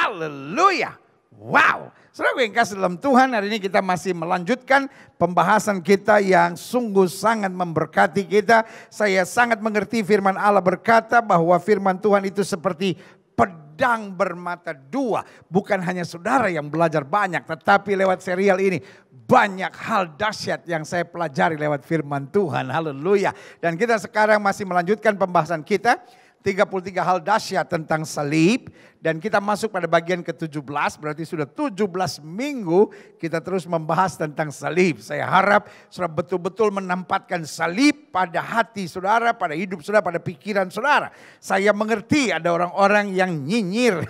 Haleluya. Wow. Saudara yang kasih dalam Tuhan, hari ini kita masih melanjutkan pembahasan kita yang sungguh sangat memberkati kita. Saya sangat mengerti firman Allah berkata bahwa firman Tuhan itu seperti pedang bermata dua. Bukan hanya saudara yang belajar banyak, tetapi lewat serial ini banyak hal dahsyat yang saya pelajari lewat firman Tuhan. Haleluya. Dan kita sekarang masih melanjutkan pembahasan kita. 33 hal dahsyat tentang salib. Dan kita masuk pada bagian ke-17, berarti sudah 17 minggu kita terus membahas tentang salib. Saya harap saudara betul-betul menempatkan salib pada hati saudara, pada hidup saudara, pada pikiran saudara. Saya mengerti ada orang-orang yang nyinyir.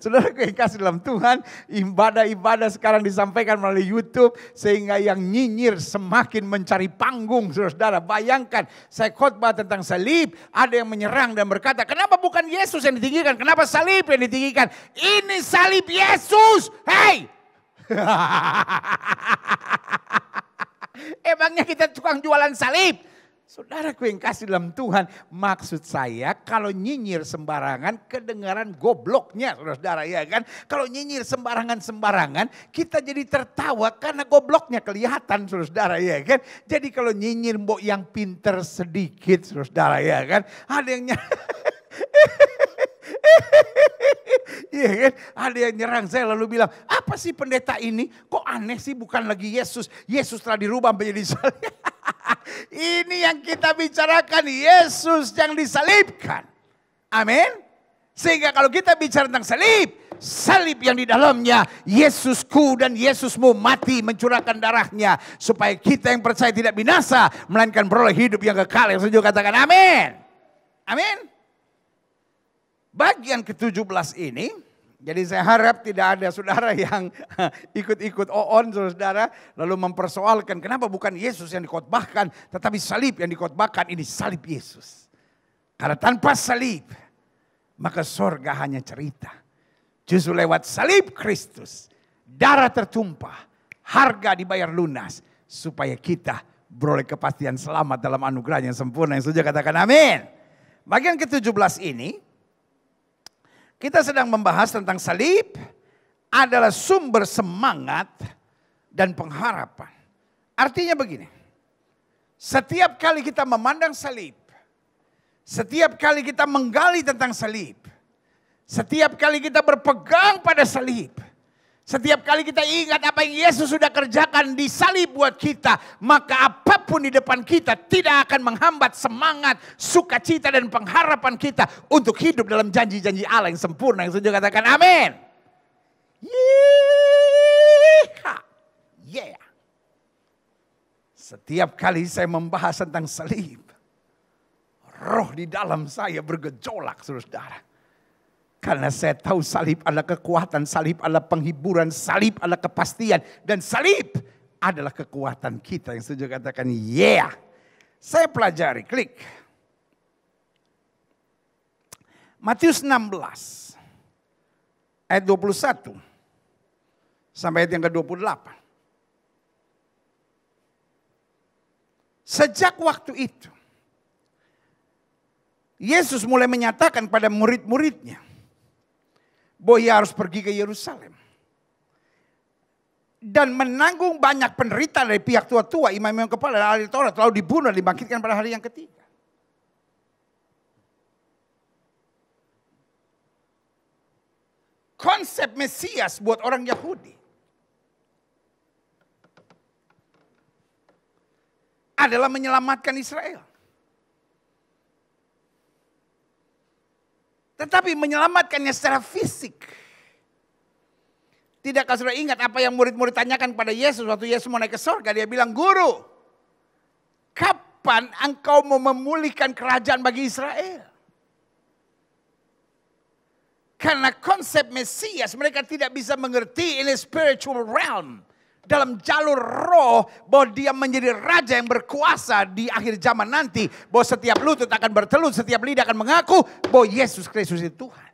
Saudara yang kasih dalam Tuhan, ibadah-ibadah sekarang disampaikan melalui YouTube, sehingga yang nyinyir semakin mencari panggung. Saudara, bayangkan saya khotbah tentang salib, ada yang menyerang dan berkata, kenapa bukan Yesus yang ditinggikan? Kenapa salib yang ditinggikan? Ini salib Yesus. Hei. Emangnya kita tukang jualan salib? Saudaraku yang kasih dalam Tuhan, maksud saya kalau nyinyir sembarangan kedengaran gobloknya saudara ya kan. Kalau nyinyir sembarangan kita jadi tertawa karena gobloknya kelihatan saudara ya kan. Jadi kalau nyinyir mbok yang pinter sedikit saudara ya kan. Ada yang iya kan? Ada yang nyerang saya lalu bilang, apa sih pendeta ini? Kok aneh sih, bukan lagi Yesus. Yesus telah dirubah menjadi salib. Ini yang kita bicarakan, Yesus yang disalibkan. Amin. Sehingga kalau kita bicara tentang salib, salib yang di dalamnya Yesusku dan Yesusmu mati mencurahkan darahnya. Supaya kita yang percaya tidak binasa, melainkan beroleh hidup yang kekal. Yang setuju katakan amin. Amin. Bagian ke-17 ini, jadi saya harap tidak ada saudara yang ikut-ikut on saudara, lalu mempersoalkan kenapa bukan Yesus yang dikhotbahkan, tetapi salib yang dikhotbahkan. Ini salib Yesus. Karena tanpa salib, maka sorga hanya cerita. Justru lewat salib Kristus, darah tertumpah, harga dibayar lunas, supaya kita beroleh kepastian selamat dalam anugerah yang sempurna. Yang setuju katakan amin. Bagian ke-17 ini, kita sedang membahas tentang salib adalah sumber semangat dan pengharapan. Artinya begini, setiap kali kita memandang salib, setiap kali kita menggali tentang salib, setiap kali kita berpegang pada salib, setiap kali kita ingat apa yang Yesus sudah kerjakan di salib buat kita, maka apapun di depan kita tidak akan menghambat semangat, sukacita dan pengharapan kita untuk hidup dalam janji-janji Allah yang sempurna. Yang setuju katakan amin. Yeah. Setiap kali saya membahas tentang salib, roh di dalam saya bergejolak saudara. Karena saya tahu salib adalah kekuatan, salib adalah penghiburan, salib adalah kepastian. Dan salib adalah kekuatan kita. Yang setuju katakan yeah. Saya pelajari, klik. Matius 16 ayat 21 sampai ayat yang ke-28. Sejak waktu itu, Yesus mulai menyatakan pada murid-muridnya bahwa ia harus pergi ke Yerusalem dan menanggung banyak penderitaan dari pihak tua-tua, imam-imam kepala dan ahli Taurat, lalu dibunuh dan dibangkitkan pada hari yang ketiga. Konsep Mesias buat orang Yahudi adalah menyelamatkan Israel. Tetapi menyelamatkannya secara fisik. Tidakkah saudara ingat apa yang murid-murid tanyakan pada Yesus waktu Yesus mau naik ke surga? Dia bilang, Guru, kapan engkau mau memulihkan kerajaan bagi Israel? Karena konsep Mesias mereka tidak bisa mengerti in a spiritual realm. Dalam jalur roh bahwa dia menjadi raja yang berkuasa di akhir zaman nanti. Bahwa setiap lutut akan bertelut, setiap lidah akan mengaku bahwa Yesus Kristus itu Tuhan.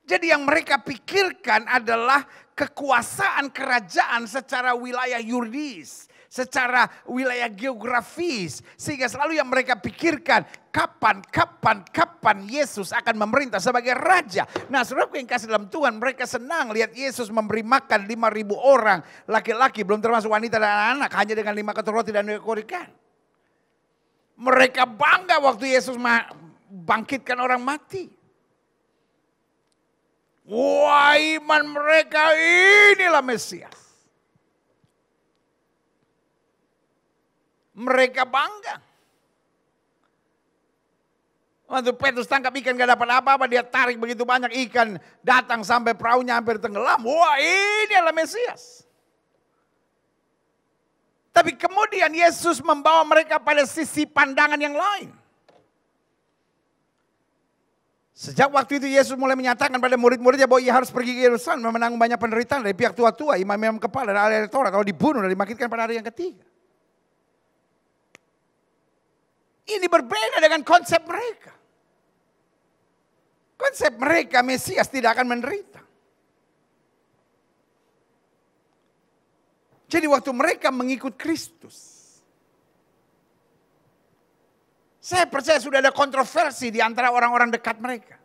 Jadi yang mereka pikirkan adalah kekuasaan kerajaan secara wilayah yuridis. secara wilayah geografis. Sehingga selalu yang mereka pikirkan, kapan Yesus akan memerintah sebagai raja. Nah, saudaraku yang kasih dalam Tuhan, mereka senang lihat Yesus memberi makan 5.000 orang. Laki-laki, belum termasuk wanita dan anak, hanya dengan 5 ketur roti dan 2 ekor ikan. Mereka bangga waktu Yesus bangkitkan orang mati. Wah, iman mereka, inilah Mesias. Mereka bangga. Waktu Petrus tangkap ikan gak dapat apa-apa, dia tarik begitu banyak ikan, datang sampai perahunya hampir tenggelam. Wah, ini adalah Mesias. Tapi kemudian Yesus membawa mereka pada sisi pandangan yang lain. Sejak waktu itu Yesus mulai menyatakan pada murid-muridnya bahwa ia harus pergi ke Yerusalem menanggung banyak penderitaan dari pihak tua-tua, imam-imam kepala dan ahli Taurat, kalau dibunuh dan dimakitkan pada hari yang ketiga. Ini berbeda dengan konsep mereka. Konsep mereka Mesias tidak akan menderita. Jadi waktu mereka mengikut Kristus, saya percaya sudah ada kontroversi di antara orang-orang dekat mereka.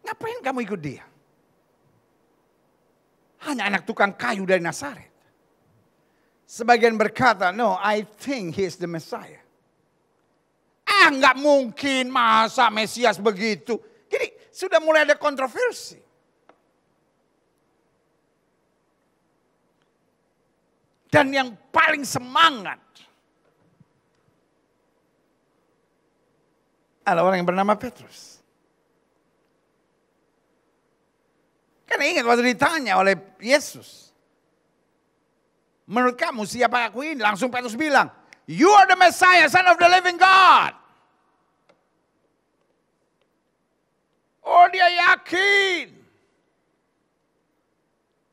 Ngapain kamu ikut dia? Hanya anak tukang kayu dari Nazaret. Sebagian berkata, no, I think he is the Messiah. Nggak mungkin, masa Mesias begitu. Jadi sudah mulai ada kontroversi. Dan yang paling semangat adalah orang yang bernama Petrus. Karena ingat waktu ditanya oleh Yesus, menurut kamu siapa aku ini? Langsung Petrus bilang, you are the Messiah, son of the living God. Oh, dia yakin.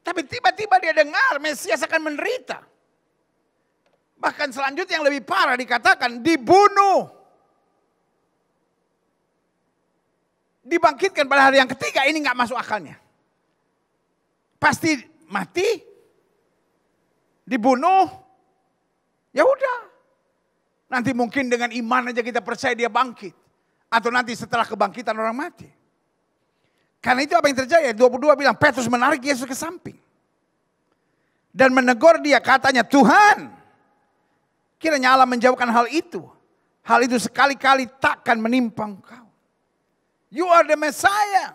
Tapi tiba-tiba dia dengar Mesias akan menderita. Bahkan selanjutnya yang lebih parah dikatakan dibunuh. Dibangkitkan pada hari yang ketiga, ini gak masuk akalnya. Pasti mati, dibunuh, ya udah. Nanti mungkin dengan iman aja kita percaya dia bangkit. Atau nanti setelah kebangkitan orang mati. Karena itu apa yang terjadi? 22 bilang Petrus menarik Yesus ke samping. Dan menegur dia, katanya, Tuhan, kiranya Allah menjauhkan hal itu. Hal itu sekali-kali takkan menimpa engkau. You are the Messiah.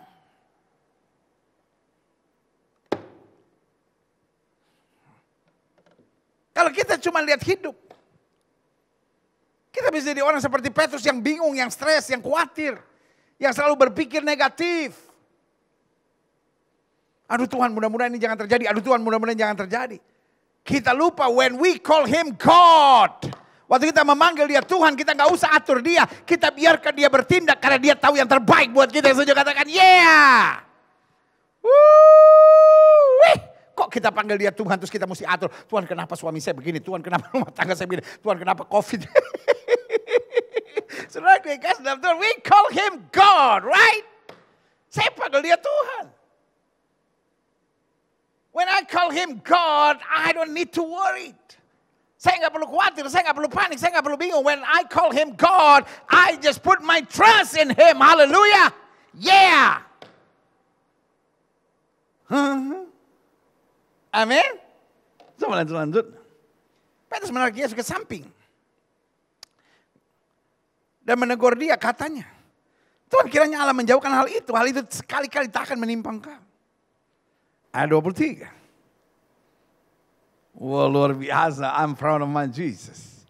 Kalau kita cuma lihat hidup, kita bisa jadi orang seperti Petrus yang bingung, yang stres, yang khawatir. Yang selalu berpikir negatif. Aduh Tuhan, mudah-mudahan ini jangan terjadi. Aduh Tuhan, mudah-mudahan jangan terjadi. Kita lupa when we call him God. Waktu kita memanggil dia Tuhan, kita gak usah atur dia. Kita biarkan dia bertindak karena dia tahu yang terbaik buat kita. Yang setuju katakan, yeah. Kok kita panggil dia Tuhan terus kita mesti atur. Tuhan kenapa suami saya begini. Tuhan kenapa rumah tangga saya begini. Tuhan kenapa COVID. Saudara gue kasih dalam Tuhan, we call him God, right? Saya panggil dia Tuhan. When I call him God, I don't need to worry. Saya nggak perlu khawatir, saya nggak perlu panik, saya nggak perlu bingung. When I call him God, I just put my trust in him. Hallelujah. Yeah. Amin. Coba lanjut. Petrus menarik Yesus ke samping. Dan menegur dia, katanya, Tuhan kiranya Allah menjauhkan hal itu. Hal itu sekali-kali tak akan menimpa engkau. Ayat 23. Wah, luar biasa. I'm proud of my Jesus.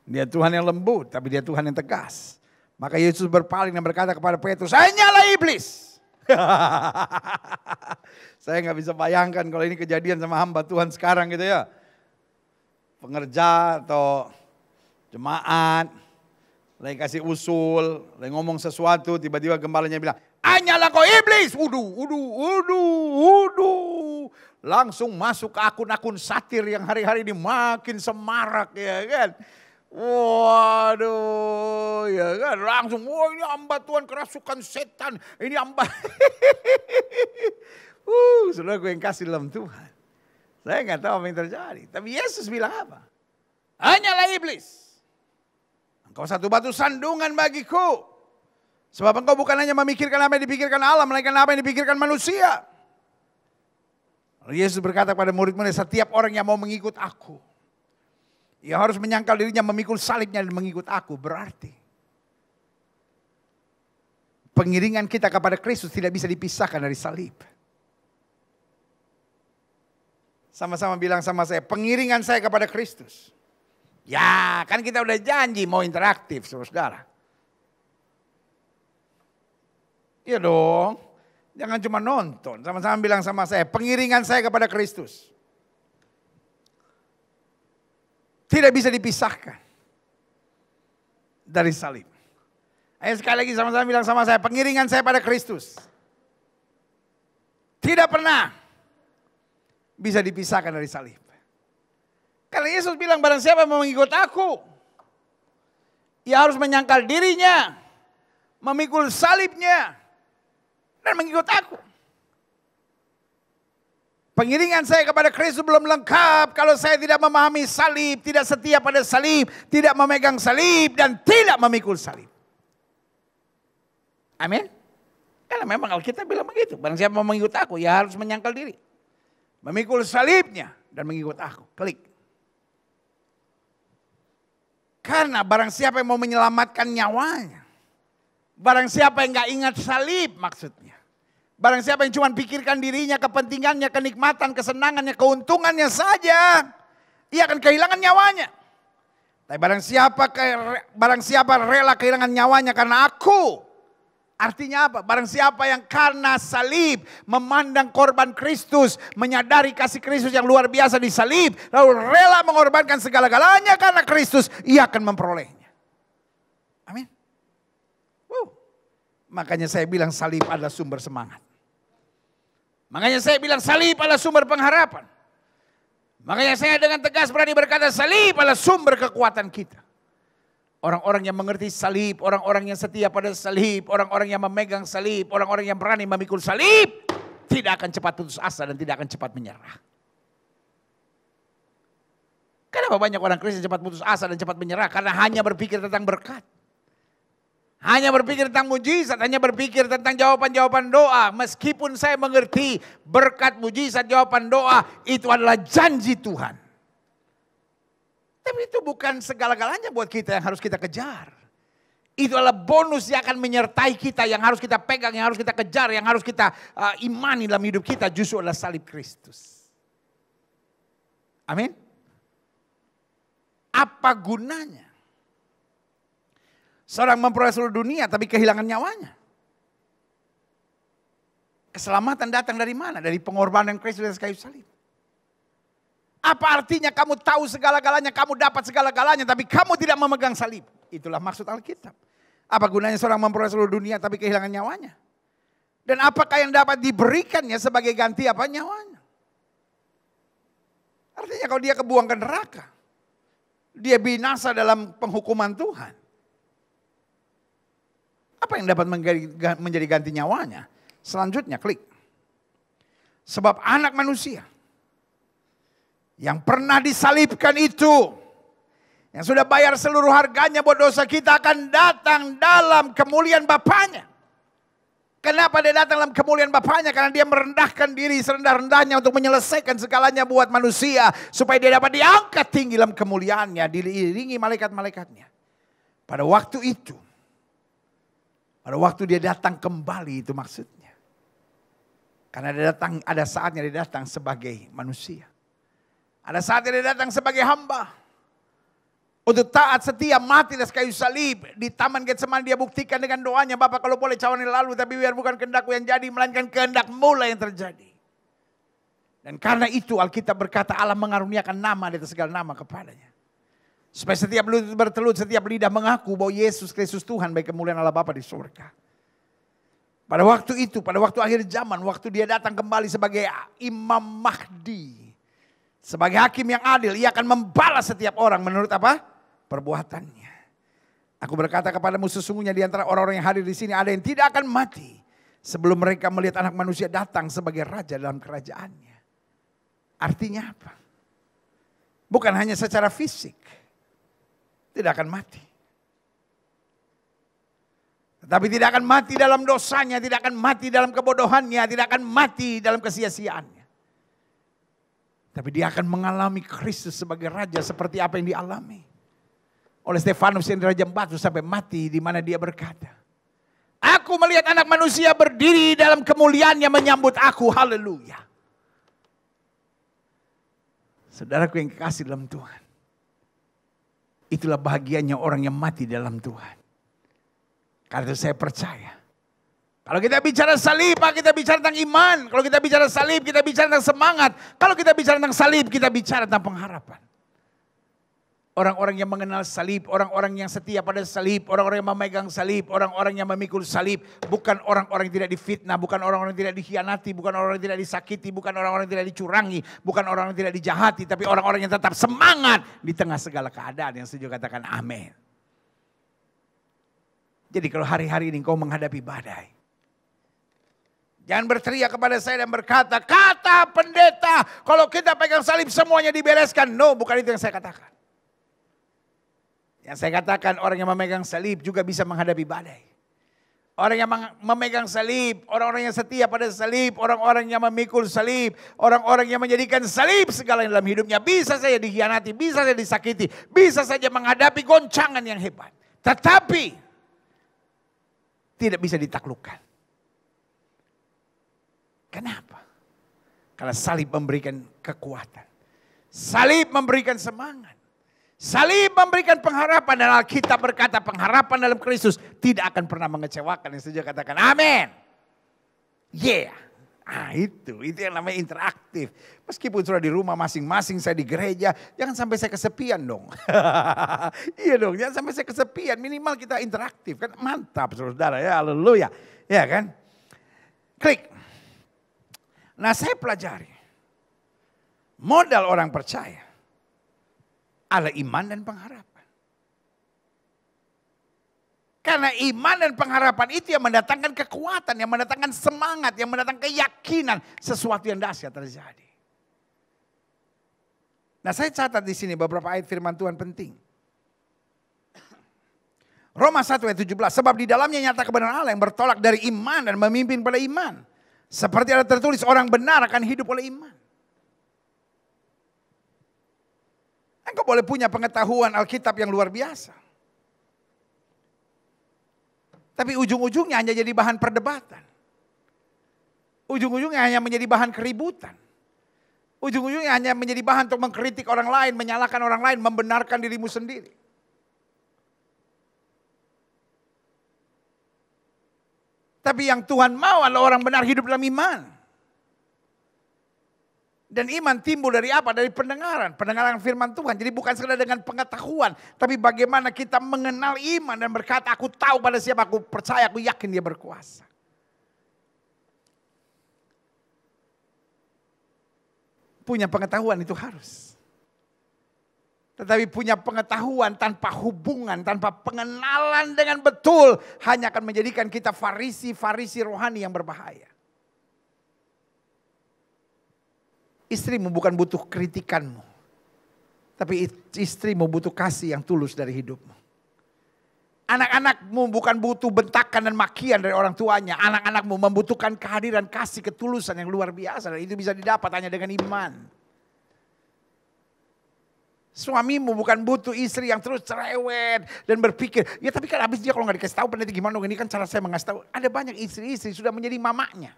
Dia Tuhan yang lembut, tapi dia Tuhan yang tegas. Maka Yesus berpaling dan berkata kepada Petrus, hanyalah iblis. Saya nggak bisa bayangkan kalau ini kejadian sama hamba Tuhan sekarang gitu ya. Pengerja atau jemaat, lagi kasih usul, lagi ngomong sesuatu, tiba-tiba gembalanya bilang, hanyalah kau iblis. Langsung masuk ke akun-akun satir yang hari-hari ini makin semarak ya kan. Waduh, ya kan, langsung, wah ini hamba Tuhan kerasukan setan, ini hamba. Saudara gue yang kasih dalam Tuhan. Saya nggak tahu apa yang terjadi. Tapi Yesus bilang apa? Hanyalah iblis. Engkau satu batu sandungan bagiku. Sebab engkau bukan hanya memikirkan apa yang dipikirkan Allah, melainkan apa yang dipikirkan manusia. Lalu Yesus berkata kepada murid-murid, setiap orang yang mau mengikut aku, ia harus menyangkal dirinya, memikul salibnya dan mengikut aku. Berarti pengiringan kita kepada Kristus tidak bisa dipisahkan dari salib. Sama-sama bilang sama saya, pengiringan saya kepada Kristus. Ya, kan kita udah janji mau interaktif, saudara. Iya dong, jangan cuma nonton. Sama-sama bilang sama saya, pengiringan saya kepada Kristus tidak bisa dipisahkan dari salib. Ayo sekali lagi sama-sama bilang sama saya, pengiringan saya pada Kristus tidak pernah bisa dipisahkan dari salib. Karena Yesus bilang barang siapa mau mengikut aku, ia harus menyangkal dirinya, memikul salibnya, dan mengikut aku. Pengiringan saya kepada Kristus belum lengkap kalau saya tidak memahami salib, tidak setia pada salib, tidak memegang salib, dan tidak memikul salib. Amin. Karena memang Alkitab bilang begitu. Barang siapa mau mengikut aku, ya harus menyangkal diri, memikul salibnya, dan mengikut aku. Klik. Karena barang siapa yang mau menyelamatkan nyawanya, barang siapa yang gak ingat salib maksudnya, barang siapa yang cuma pikirkan dirinya, kepentingannya, kenikmatan, kesenangannya, keuntungannya saja, ia akan kehilangan nyawanya. Tapi barang siapa rela kehilangan nyawanya karena aku, artinya apa? Barang siapa yang karena salib memandang korban Kristus, menyadari kasih Kristus yang luar biasa di salib, lalu rela mengorbankan segala-galanya karena Kristus, ia akan memperolehnya. Amin. Makanya saya bilang salib adalah sumber semangat. Makanya saya bilang salib adalah sumber pengharapan. Makanya saya dengan tegas berani berkata salib adalah sumber kekuatan kita. Orang-orang yang mengerti salib, orang-orang yang setia pada salib, orang-orang yang memegang salib, orang-orang yang berani memikul salib, tidak akan cepat putus asa dan tidak akan cepat menyerah. Kenapa banyak orang Kristen cepat putus asa dan cepat menyerah? Karena hanya berpikir tentang berkat. Hanya berpikir tentang mujizat, hanya berpikir tentang jawaban-jawaban doa. Meskipun saya mengerti berkat, mujizat, jawaban doa itu adalah janji Tuhan. Tapi itu bukan segala-galanya buat kita yang harus kita kejar. Itu adalah bonus yang akan menyertai kita, yang harus kita pegang, yang harus kita kejar, yang harus kita imani dalam hidup kita. Justru adalah salib Kristus. Amin. Apa gunanya seorang memperoleh seluruh dunia tapi kehilangan nyawanya? Keselamatan datang dari mana? Dari pengorbanan Kristus di kayu salib. Apa artinya kamu tahu segala-galanya, kamu dapat segala-galanya, tapi kamu tidak memegang salib? Itulah maksud Alkitab. Apa gunanya seorang memperoleh seluruh dunia tapi kehilangan nyawanya? Dan apakah yang dapat diberikannya sebagai ganti apa? Nyawanya. Artinya kalau dia kebuang ke neraka, dia binasa dalam penghukuman Tuhan. Apa yang dapat menjadi ganti nyawanya? Selanjutnya klik. Sebab anak manusia yang pernah disalibkan itu, yang sudah bayar seluruh harganya buat dosa kita, akan datang dalam kemuliaan Bapaknya. Kenapa dia datang dalam kemuliaan Bapaknya? Karena dia merendahkan diri serendah-rendahnya untuk menyelesaikan segalanya buat manusia. Supaya dia dapat diangkat tinggi dalam kemuliaannya, diiringi malaikat-malaikatnya. Pada waktu itu, pada waktu dia datang kembali, itu maksudnya. Karena dia datang, ada saatnya dia datang sebagai manusia. Ada saatnya dia datang sebagai hamba. Untuk taat setia mati di kayu salib. Di Taman Getsemani dia buktikan dengan doanya, Bapa kalau boleh cawan ini lalu, tapi biar bukan kehendakku yang jadi, melainkan kehendak-Mu lah yang terjadi. Dan karena itu Alkitab berkata Allah mengaruniakan nama di atas segala nama kepadanya. Supaya setiap lutut bertelut, setiap lidah mengaku bahwa Yesus Kristus Tuhan bagi kemuliaan Allah Bapa di surga. Pada waktu itu, pada waktu akhir zaman, waktu dia datang kembali sebagai Imam Mahdi. Sebagai hakim yang adil, ia akan membalas setiap orang menurut apa? Perbuatannya. Aku berkata kepadamu, sesungguhnya di antara orang-orang yang hadir di sini ada yang tidak akan mati sebelum mereka melihat Anak Manusia datang sebagai raja dalam kerajaannya. Artinya apa? Bukan hanya secara fisik. Tidak akan mati. Tetapi tidak akan mati dalam dosanya, tidak akan mati dalam kebodohannya, tidak akan mati dalam kesia-siaannya. Tapi dia akan mengalami Kristus sebagai Raja seperti apa yang dialami oleh Stefanus yang dirajam batu sampai mati, di mana dia berkata, aku melihat anak manusia berdiri dalam kemuliaannya menyambut aku, haleluya. Saudaraku yang kekasih dalam Tuhan, itulah bahagianya orang yang mati dalam Tuhan. Karena itu saya percaya. Kalau kita bicara salib, kita bicara tentang iman. Kalau kita bicara salib, kita bicara tentang semangat. Kalau kita bicara tentang salib, kita bicara tentang pengharapan. Orang-orang yang mengenal salib, orang-orang yang setia pada salib, orang-orang yang memegang salib, orang-orang yang memikul salib. Bukan orang-orang yang tidak difitnah, bukan orang-orang yang tidak dikhianati, bukan orang-orang yang tidak disakiti, bukan orang-orang yang tidak dicurangi, bukan orang-orang yang tidak dijahati. Tapi orang-orang yang tetap semangat di tengah segala keadaan. Yang setuju katakan amin. Jadi kalau hari-hari ini kau menghadapi badai, jangan berteriak kepada saya dan berkata, kata pendeta, kalau kita pegang salib semuanya dibereskan. No, bukan itu yang saya katakan. Yang saya katakan orang yang memegang salib juga bisa menghadapi badai. Orang yang memegang salib, orang-orang yang setia pada salib, orang-orang yang memikul salib, orang-orang yang menjadikan salib segala dalam hidupnya. Bisa saja dikhianati, bisa saja disakiti, bisa saja menghadapi goncangan yang hebat. Tetapi tidak bisa ditaklukkan. Kenapa? Karena salib memberikan kekuatan. Salib memberikan semangat. Salib memberikan pengharapan. Dan Alkitab berkata pengharapan dalam Kristus tidak akan pernah mengecewakan. Yang setuju katakan amin. Yeah. Itu yang namanya interaktif. Meskipun sudah di rumah masing-masing, saya di gereja, jangan sampai saya kesepian dong. Iya dong, jangan sampai saya kesepian. Minimal kita interaktif, kan mantap saudara ya, haleluya. Ya kan? Klik. Nah saya pelajari, modal orang percaya adalah iman dan pengharapan. Karena iman dan pengharapan itu yang mendatangkan kekuatan, yang mendatangkan semangat, yang mendatangkan keyakinan sesuatu yang dahsyat terjadi. Nah saya catat di sini beberapa ayat firman Tuhan penting. Roma 1 ayat 17, sebab di dalamnya nyata kebenaran Allah yang bertolak dari iman dan memimpin pada iman. Seperti ada tertulis, orang benar akan hidup oleh iman. Engkau boleh punya pengetahuan Alkitab yang luar biasa. Tapi ujung-ujungnya hanya jadi bahan perdebatan. Ujung-ujungnya hanya menjadi bahan keributan. Ujung-ujungnya hanya menjadi bahan untuk mengkritik orang lain, menyalahkan orang lain, membenarkan dirimu sendiri. Tapi yang Tuhan mau adalah orang benar hidup dalam iman. Dan iman timbul dari apa? Dari pendengaran. Pendengaran firman Tuhan. Jadi bukan sekedar dengan pengetahuan. Tapi bagaimana kita mengenal iman dan berkata, aku tahu pada siapa, aku percaya, aku yakin dia berkuasa. Punya pengetahuan itu harus. Tetapi punya pengetahuan tanpa hubungan, tanpa pengenalan dengan betul, hanya akan menjadikan kita farisi rohani yang berbahaya. Istrimu bukan butuh kritikanmu, tapi istrimu butuh kasih yang tulus dari hidupmu. Anak-anakmu bukan butuh bentakan dan makian dari orang tuanya. Anak-anakmu membutuhkan kehadiran kasih ketulusan yang luar biasa. Dan itu bisa didapat hanya dengan iman. Suamimu bukan butuh istri yang terus cerewet dan berpikir, ya tapi kan habis dia kalau gak dikasih tahu pendeta gimana dong, ini kan cara saya mengasih tahu. Ada banyak istri-istri sudah menjadi mamanya.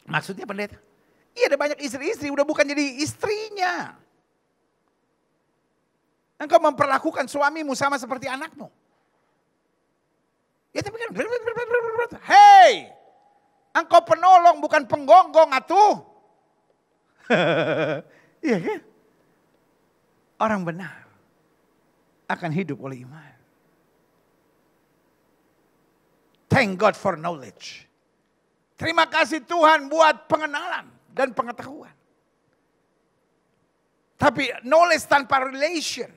Maksudnya pendeta? Iya ada banyak istri-istri udah bukan jadi istrinya. Engkau memperlakukan suamimu sama seperti anakmu. Ya tapi kan, hei, engkau penolong bukan penggonggong atuh. Iya kan? Orang benar akan hidup oleh iman. Thank God for knowledge. Terima kasih Tuhan buat pengenalan dan pengetahuan. Tapi knowledge tanpa relation.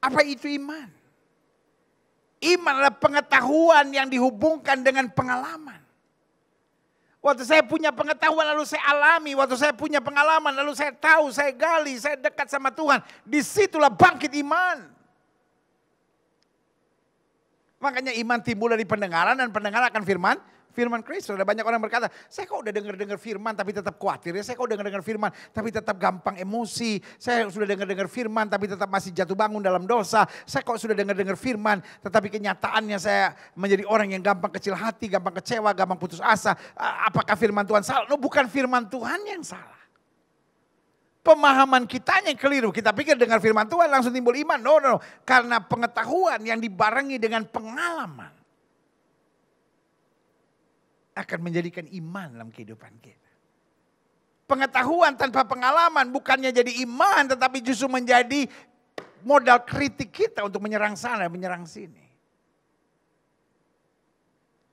Apa itu iman? Iman adalah pengetahuan yang dihubungkan dengan pengalaman. Waktu saya punya pengetahuan lalu saya alami. Waktu saya punya pengalaman lalu saya tahu, saya gali, saya dekat sama Tuhan. Disitulah bangkit iman. Makanya iman timbul dari pendengaran dan pendengar akan firman Kristus. Ada banyak orang berkata, saya kok udah dengar firman tapi tetap khawatir ya. Saya kok udah dengar firman tapi tetap gampang emosi. Saya sudah dengar firman tapi tetap masih jatuh bangun dalam dosa. Saya kok sudah dengar firman tetapi kenyataannya saya menjadi orang yang gampang kecil hati, gampang kecewa, gampang putus asa. Apakah firman Tuhan salah? No, bukan firman Tuhan yang salah. Pemahaman kitanya yang keliru. Kita pikir dengar firman Tuhan langsung timbul iman. No. Karena pengetahuan yang dibarengi dengan pengalaman akan menjadikan iman dalam kehidupan kita. Pengetahuan tanpa pengalaman bukannya jadi iman, tetapi justru menjadi modal kritik kita untuk menyerang sana, menyerang sini.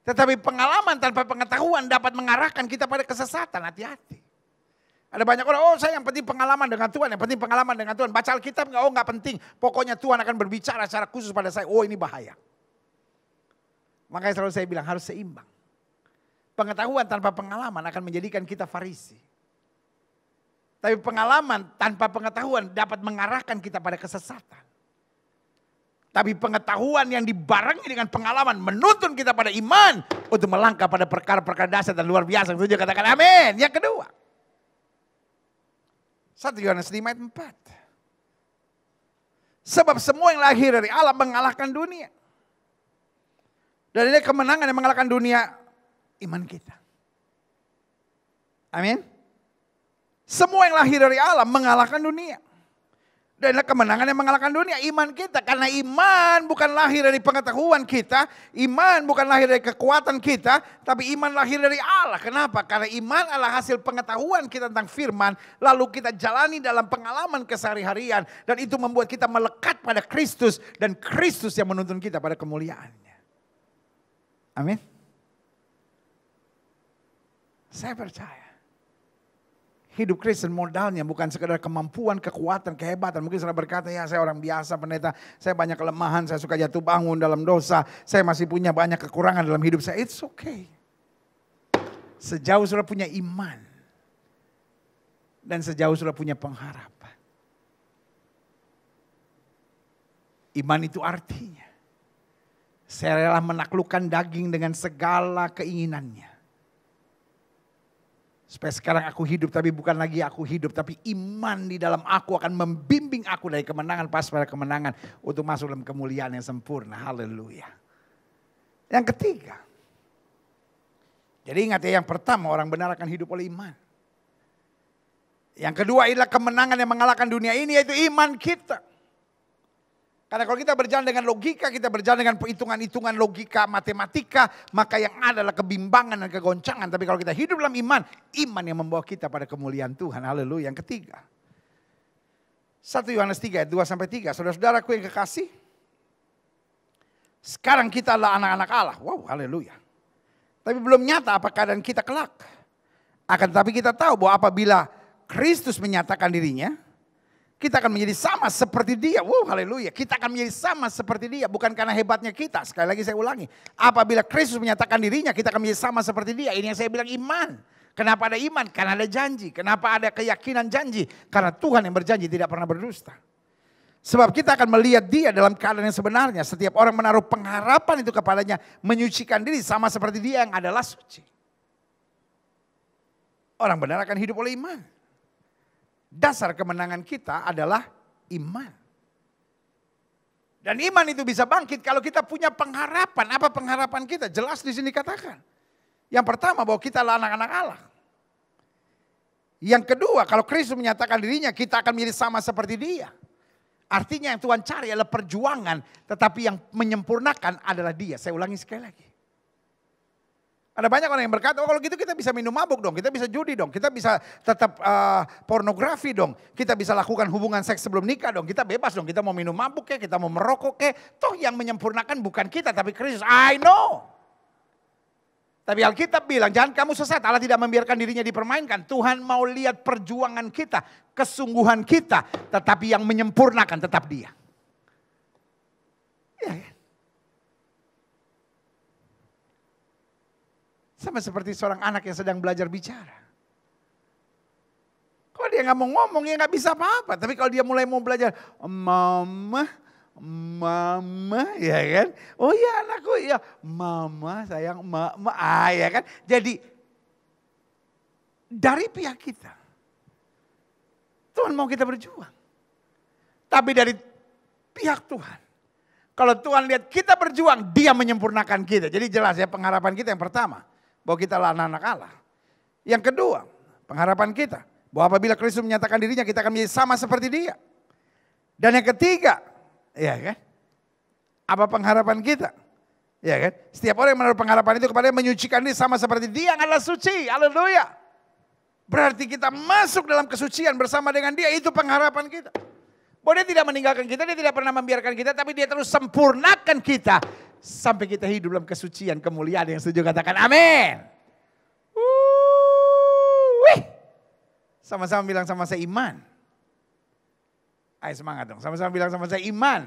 Tetapi pengalaman tanpa pengetahuan dapat mengarahkan kita pada kesesatan, hati-hati. Ada banyak orang, saya yang penting pengalaman dengan Tuhan, yang penting pengalaman dengan Tuhan. Baca Alkitab, nggak penting. Pokoknya Tuhan akan berbicara secara khusus pada saya, ini bahaya. Makanya selalu saya bilang harus seimbang. Pengetahuan tanpa pengalaman akan menjadikan kita Farisi. Tapi pengalaman tanpa pengetahuan dapat mengarahkan kita pada kesesatan. Tapi pengetahuan yang dibarengi dengan pengalaman menuntun kita pada iman untuk melangkah pada perkara-perkara dasar dan luar biasa. Setuju, katakan amin. Yang kedua, 1 Yohanes 5 ayat 4. Sebab semua yang lahir dari Allah mengalahkan dunia. Dan ini kemenangan yang mengalahkan dunia, iman kita. Amin. Semua yang lahir dari Allah mengalahkan dunia. Dan kemenangan yang mengalahkan dunia, iman kita. Karena iman bukan lahir dari pengetahuan kita. Iman bukan lahir dari kekuatan kita. Tapi iman lahir dari Allah. Kenapa? Karena iman adalah hasil pengetahuan kita tentang firman. Lalu kita jalani dalam pengalaman kesehari-harian. Dan itu membuat kita melekat pada Kristus. Dan Kristus yang menuntun kita pada kemuliaannya. Amin. Saya percaya. Hidup Kristen modalnya bukan sekedar kemampuan, kekuatan, kehebatan. Mungkin saudara berkata, ya saya orang biasa pendeta. Saya banyak kelemahan, saya suka jatuh bangun dalam dosa. Saya masih punya banyak kekurangan dalam hidup saya. It's okay. Sejauh saudara punya iman. Dan sejauh saudara punya pengharapan. Iman itu artinya. Saya rela menaklukkan daging dengan segala keinginannya. Supaya sekarang aku hidup, tapi bukan lagi aku hidup. Tapi iman di dalam aku akan membimbing aku dari kemenangan pas pada kemenangan. Untuk masuk dalam kemuliaan yang sempurna. Haleluya. Yang ketiga. Jadi ingat ya, yang pertama orang benar akan hidup oleh iman. Yang kedua adalah kemenangan yang mengalahkan dunia ini, yaitu iman kita. Karena kalau kita berjalan dengan logika, kita berjalan dengan perhitungan-hitungan logika, matematika, maka yang ada adalah kebimbangan dan kegoncangan. Tapi kalau kita hidup dalam iman, iman yang membawa kita pada kemuliaan Tuhan. Haleluya. Yang ketiga. 1 Yohanes 3 ayat 2-3. Saudara-saudaraku yang kekasih. Sekarang kita adalah anak-anak Allah. Wow, haleluya. Tapi belum nyata apa keadaan kita kelak. Akan tetapi kita tahu bahwa apabila Kristus menyatakan dirinya, kita akan menjadi sama seperti dia. Wow, haleluya. Kita akan menjadi sama seperti dia. Bukan karena hebatnya kita. Sekali lagi saya ulangi. Apabila Kristus menyatakan dirinya, kita akan menjadi sama seperti dia. Ini yang saya bilang iman. Kenapa ada iman? Karena ada janji. Kenapa ada keyakinan janji? Karena Tuhan yang berjanji tidak pernah berdusta. Sebab kita akan melihat dia dalam keadaan yang sebenarnya. Setiap orang menaruh pengharapan itu kepadanya. Menyucikan diri sama seperti dia yang adalah suci. Orang benar akan hidup oleh iman. Dasar kemenangan kita adalah iman. Dan iman itu bisa bangkit kalau kita punya pengharapan. Apa pengharapan kita? Jelas di sini katakan. Yang pertama bahwa kita adalah anak-anak Allah. Yang kedua, kalau Kristus menyatakan dirinya, kita akan menjadi sama seperti dia. Artinya yang Tuhan cari adalah perjuangan, tetapi yang menyempurnakan adalah dia. Saya ulangi sekali lagi. Ada banyak orang yang berkata, kalau gitu kita bisa minum mabuk dong, kita bisa judi dong, kita bisa tetap pornografi dong, kita bisa lakukan hubungan seks sebelum nikah dong, kita bebas dong, kita mau minum mabuk kek, kita mau merokok kek. Toh yang menyempurnakan bukan kita tapi Kristus. I know. Tapi Alkitab bilang, jangan kamu sesat, Allah tidak membiarkan dirinya dipermainkan. Tuhan mau lihat perjuangan kita, kesungguhan kita, tetapi yang menyempurnakan tetap dia. Ya kan? Sama seperti seorang anak yang sedang belajar bicara. Kalau dia nggak mau ngomong, ya nggak bisa apa-apa. Tapi kalau dia mulai mau belajar, mama, ya kan? Oh iya anakku, ya mama sayang, mama, ya kan? Jadi dari pihak kita, Tuhan mau kita berjuang. Tapi dari pihak Tuhan, kalau Tuhan lihat kita berjuang, Dia menyempurnakan kita. Jadi jelas ya pengharapan kita yang pertama, bahwa kita lah anak-anak Allah. Yang kedua, pengharapan kita, bahwa apabila Kristus menyatakan dirinya, kita akan menjadi sama seperti Dia. Dan yang ketiga, ya kan? Apa pengharapan kita? Ya kan? Setiap orang yang menaruh pengharapan itu kepada Dia, menyucikan diri sama seperti Dia yang adalah suci. Haleluya. Berarti kita masuk dalam kesucian bersama dengan Dia, itu pengharapan kita. Bahwa Dia tidak meninggalkan kita, Dia tidak pernah membiarkan kita, tapi Dia terus sempurnakan kita sampai kita hidup dalam kesucian, kemuliaan. Yang setuju katakan amin. Sama-sama bilang sama saya iman. Ayo semangat dong, sama-sama bilang sama saya iman.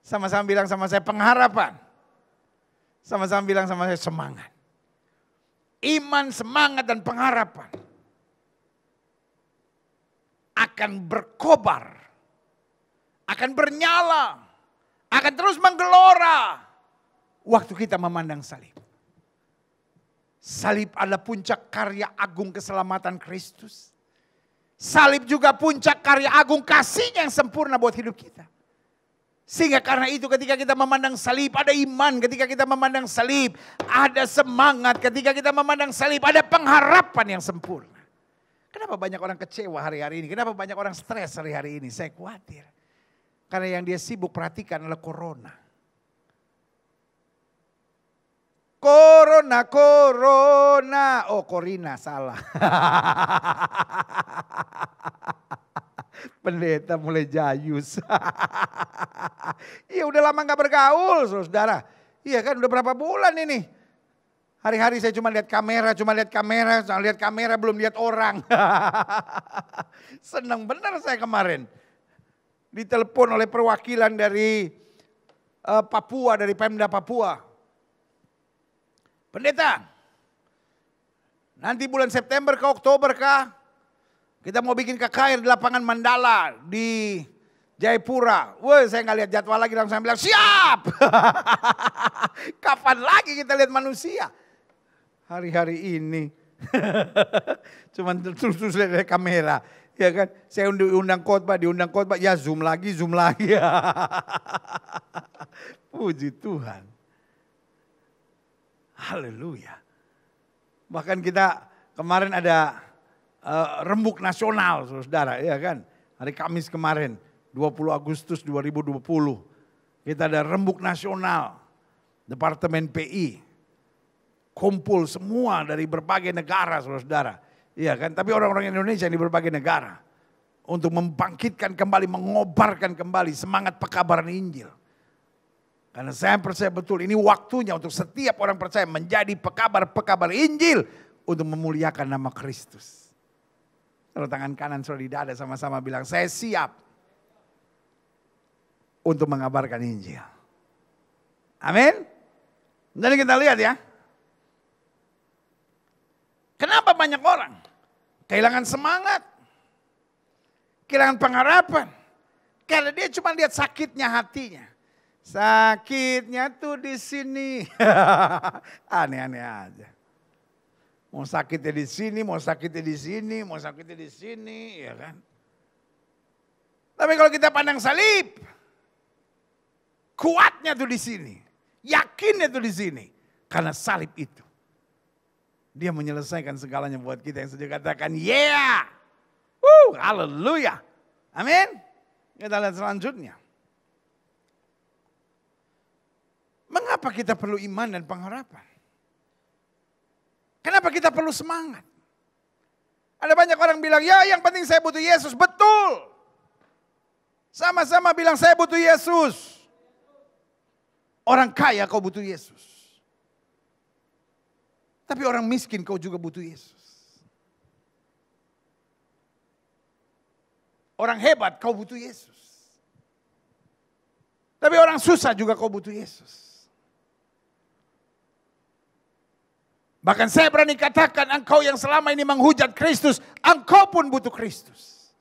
Sama-sama bilang sama saya pengharapan. Sama-sama bilang sama saya semangat. Iman, semangat dan pengharapan akan berkobar, akan bernyala, akan terus menggelora waktu kita memandang salib. Salib adalah puncak karya agung keselamatan Kristus. Salib juga puncak karya agung kasih-Nya yang sempurna buat hidup kita. Sehingga karena itu ketika kita memandang salib ada iman, ketika kita memandang salib ada semangat, ketika kita memandang salib ada pengharapan yang sempurna. Kenapa banyak orang kecewa hari-hari ini? Kenapa banyak orang stres hari-hari ini? Saya khawatir. Karena yang dia sibuk perhatikan adalah corona. Corona. Oh, Corina, salah. Pendeta mulai jayus. Iya udah lama gak bergaul, saudara. Iya kan udah berapa bulan ini. Hari-hari saya cuma lihat kamera, belum lihat orang. Senang benar saya kemarin. Ditelepon oleh perwakilan dari Papua, dari Pemda Papua. Pendeta, nanti bulan September ke Oktober kah? Kita mau bikin KKR di lapangan Mandala di Jayapura. Wah, saya nggak lihat jadwal lagi, langsung bilang siap. Kapan lagi kita lihat manusia? Hari-hari ini. Cuman terus lihat dari kamera. Ya kan, saya diundang khotbah, ya zoom lagi. Puji Tuhan. Haleluya. Bahkan kita kemarin ada rembuk nasional, saudara, ya kan. Hari Kamis kemarin, 20 Agustus 2020. Kita ada rembuk nasional, Departemen PI. Kumpul semua dari berbagai negara, saudara. Iya kan, tapi orang-orang Indonesia di berbagai negara. Untuk membangkitkan kembali, mengobarkan kembali semangat pekabaran Injil. Karena saya percaya betul ini waktunya untuk setiap orang percaya menjadi pekabar-pekabar Injil untuk memuliakan nama Kristus. Kalau tangan kanan sudah di dada sama-sama bilang saya siap untuk mengabarkan Injil. Amin. Jadi kita lihat ya. Kenapa banyak orang kehilangan semangat, kehilangan pengharapan? Karena dia cuma lihat sakitnya hatinya. Sakitnya tuh di sini. Aneh-aneh aja. Mau sakitnya di sini, mau sakitnya di sini, mau sakitnya di sini, ya kan. Tapi kalau kita pandang salib, kuatnya tuh di sini. Yakinnya tuh di sini. Karena salib itu. Dia menyelesaikan segalanya buat kita yang sudah katakan, yeah. Haleluya. Amin. Kita lihat selanjutnya. Mengapa kita perlu iman dan pengharapan? Kenapa kita perlu semangat? Ada banyak orang bilang, ya yang penting saya butuh Yesus. Betul. Sama-sama bilang saya butuh Yesus. Orang kaya kau butuh Yesus. Tapi orang miskin kau juga butuh Yesus. Orang hebat kau butuh Yesus. Tapi orang susah juga kau butuh Yesus. Bahkan saya berani katakan, engkau yang selama ini menghujat Kristus, engkau pun butuh Kristus.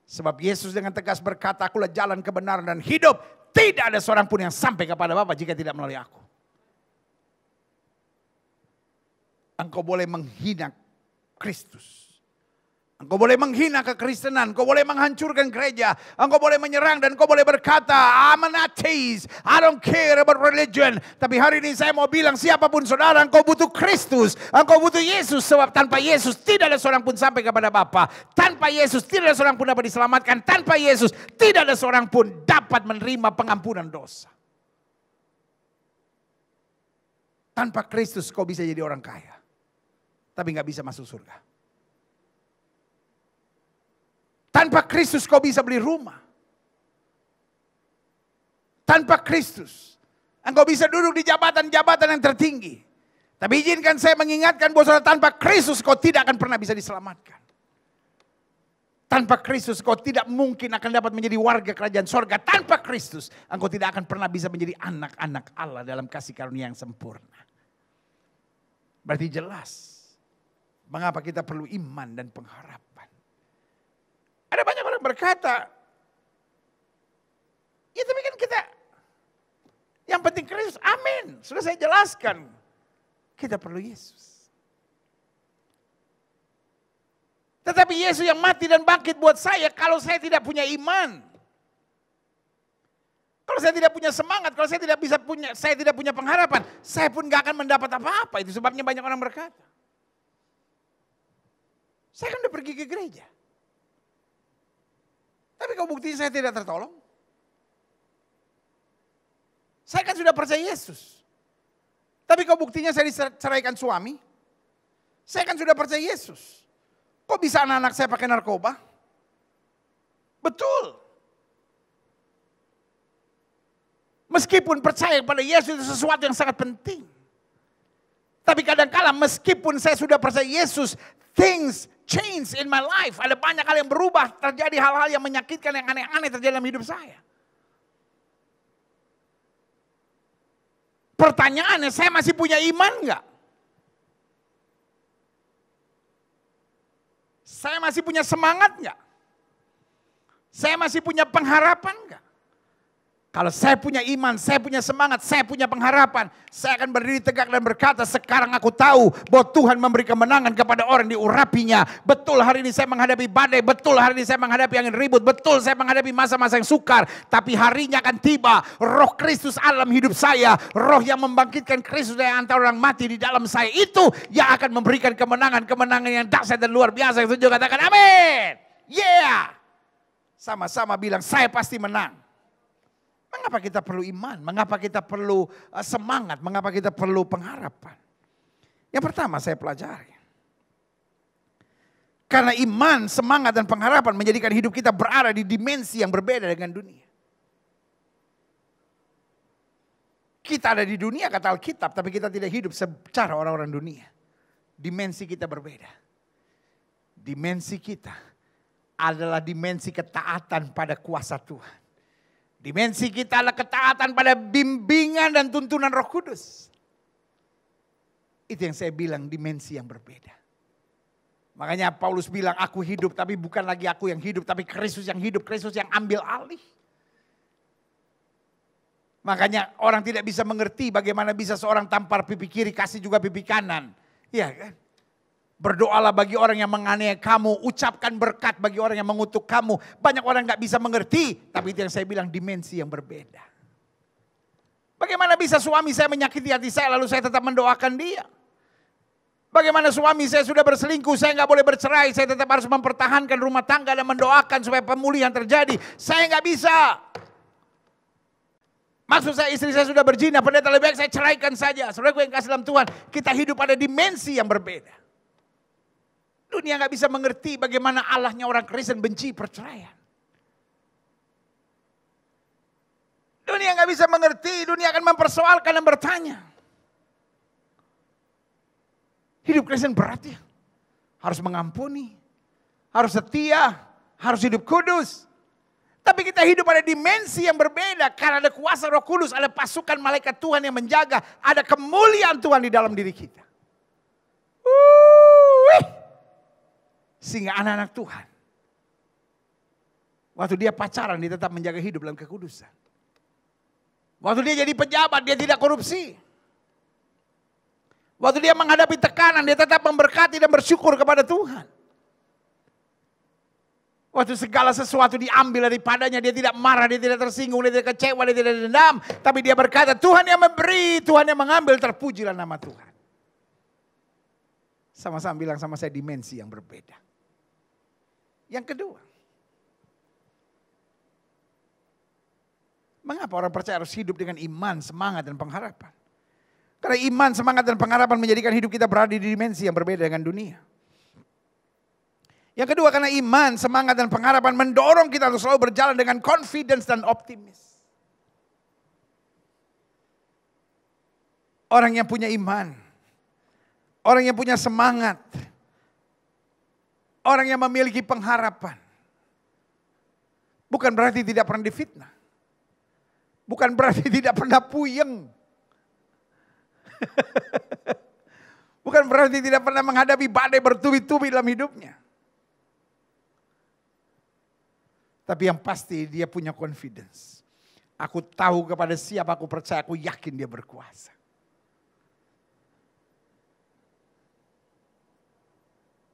Sebab Yesus dengan tegas berkata, akulah jalan kebenaran dan hidup. Tidak ada seorang pun yang sampai kepada Bapa jika tidak melalui aku. Engkau boleh menghina Kristus. Engkau boleh menghina kekristenan, engkau boleh menghancurkan gereja, engkau boleh menyerang dan engkau boleh berkata, I'm an atheist, I don't care about religion. Tapi hari ini saya mau bilang siapapun saudara, engkau butuh Kristus, engkau butuh Yesus. Sebab tanpa Yesus tidak ada seorang pun sampai kepada Bapa. Tanpa Yesus tidak ada seorang pun dapat diselamatkan. Tanpa Yesus tidak ada seorang pun dapat menerima pengampunan dosa. Tanpa Kristus kau bisa jadi orang kaya, tapi gak bisa masuk surga. Tanpa Kristus kau bisa beli rumah. Tanpa Kristus engkau bisa duduk di jabatan-jabatan yang tertinggi. Tapi izinkan saya mengingatkan bahwa saudara, tanpa Kristus kau tidak akan pernah bisa diselamatkan. Tanpa Kristus kau tidak mungkin akan dapat menjadi warga kerajaan sorga. Tanpa Kristus engkau tidak akan pernah bisa menjadi anak-anak Allah dalam kasih karunia yang sempurna. Berarti jelas mengapa kita perlu iman dan pengharapan. Ada banyak orang berkata, ya tapi kan kita, yang penting Kristus, amin. Sudah saya jelaskan, kita perlu Yesus. Tetapi Yesus yang mati dan bangkit buat saya, kalau saya tidak punya iman, kalau saya tidak punya semangat, kalau saya tidak punya pengharapan, saya pun gak akan mendapat apa-apa. Itu sebabnya banyak orang berkata, saya kan udah pergi ke gereja. Tapi kau buktinya saya tidak tertolong. Saya kan sudah percaya Yesus. Tapi kau buktinya saya diceraikan suami. Saya kan sudah percaya Yesus. Kok bisa anak-anak saya pakai narkoba? Betul. Meskipun percaya kepada Yesus itu sesuatu yang sangat penting. Tapi kadang-kala meskipun saya sudah percaya Yesus, things change in my life. Ada banyak hal yang berubah. Terjadi hal-hal yang menyakitkan, yang aneh-aneh terjadi dalam hidup saya. Pertanyaannya, saya masih punya iman enggak? Saya masih punya semangat enggak? Saya masih punya pengharapan enggak? Kalau saya punya iman, saya punya semangat, saya punya pengharapan, saya akan berdiri tegak dan berkata, sekarang aku tahu bahwa Tuhan memberi kemenangan kepada orang diurapinya. Betul hari ini saya menghadapi badai, betul hari ini saya menghadapi angin ribut, betul saya menghadapi masa-masa yang sukar. Tapi harinya akan tiba, roh Kristus alam hidup saya, roh yang membangkitkan Kristus dari antara orang mati di dalam saya. Itu yang akan memberikan kemenangan yang dahsyat dan luar biasa. Yang setuju katakan amin. Yeah. Sama-sama bilang, saya pasti menang. Mengapa kita perlu iman? Mengapa kita perlu semangat? Mengapa kita perlu pengharapan? Yang pertama saya pelajari. Karena iman, semangat dan pengharapan menjadikan hidup kita berada di dimensi yang berbeda dengan dunia. Kita ada di dunia kata Alkitab, tapi kita tidak hidup secara orang-orang dunia. Dimensi kita berbeda. Dimensi kita adalah dimensi ketaatan pada kuasa Tuhan. Dimensi kita adalah ketaatan pada bimbingan dan tuntunan Roh Kudus. Itu yang saya bilang dimensi yang berbeda. Makanya Paulus bilang aku hidup tapi bukan lagi aku yang hidup. Tapi Kristus yang hidup, Kristus yang ambil alih. Makanya orang tidak bisa mengerti bagaimana bisa seorang tampar pipi kiri kasih juga pipi kanan. Iya kan? Berdoalah bagi orang yang menganiaya kamu. Ucapkan berkat bagi orang yang mengutuk kamu. Banyak orang gak bisa mengerti. Tapi itu yang saya bilang dimensi yang berbeda. Bagaimana bisa suami saya menyakiti hati saya lalu saya tetap mendoakan dia. Bagaimana suami saya sudah berselingkuh, saya gak boleh bercerai. Saya tetap harus mempertahankan rumah tangga dan mendoakan supaya pemulihan terjadi. Saya gak bisa. Maksud saya istri saya sudah berzina. Pendeta lebih baik saya ceraikan saja. Saudaraku yang kasih dalam Tuhan. Kita hidup pada dimensi yang berbeda. Dunia gak bisa mengerti bagaimana Allahnya orang Kristen benci perceraian. Dunia gak bisa mengerti, dunia akan mempersoalkan dan bertanya. Hidup Kristen berat ya. Harus mengampuni, harus setia, harus hidup kudus. Tapi kita hidup pada dimensi yang berbeda. Karena ada kuasa Roh Kudus, ada pasukan malaikat Tuhan yang menjaga. Ada kemuliaan Tuhan di dalam diri kita. Sehingga anak-anak Tuhan, waktu dia pacaran, dia tetap menjaga hidup dalam kekudusan. Waktu dia jadi pejabat, dia tidak korupsi. Waktu dia menghadapi tekanan, dia tetap memberkati dan bersyukur kepada Tuhan. Waktu segala sesuatu diambil daripadanya, dia tidak marah, dia tidak tersinggung, dia tidak kecewa, dia tidak dendam. Tapi dia berkata, Tuhan yang memberi, Tuhan yang mengambil, terpujilah nama Tuhan. Sama-sama bilang sama saya, dimensi yang berbeda. Yang kedua, mengapa orang percaya harus hidup dengan iman, semangat, dan pengharapan? Karena iman, semangat, dan pengharapan menjadikan hidup kita berada di dimensi yang berbeda dengan dunia. Yang kedua, karena iman, semangat, dan pengharapan mendorong kita untuk selalu berjalan dengan confidence dan optimis. Orang yang punya iman, orang yang punya semangat, orang yang memiliki pengharapan, bukan berarti tidak pernah difitnah. Bukan berarti tidak pernah puyeng. Bukan berarti tidak pernah menghadapi badai bertubi-tubi dalam hidupnya. Tapi yang pasti dia punya confidence. Aku tahu kepada siapa aku percaya, aku yakin dia berkuasa.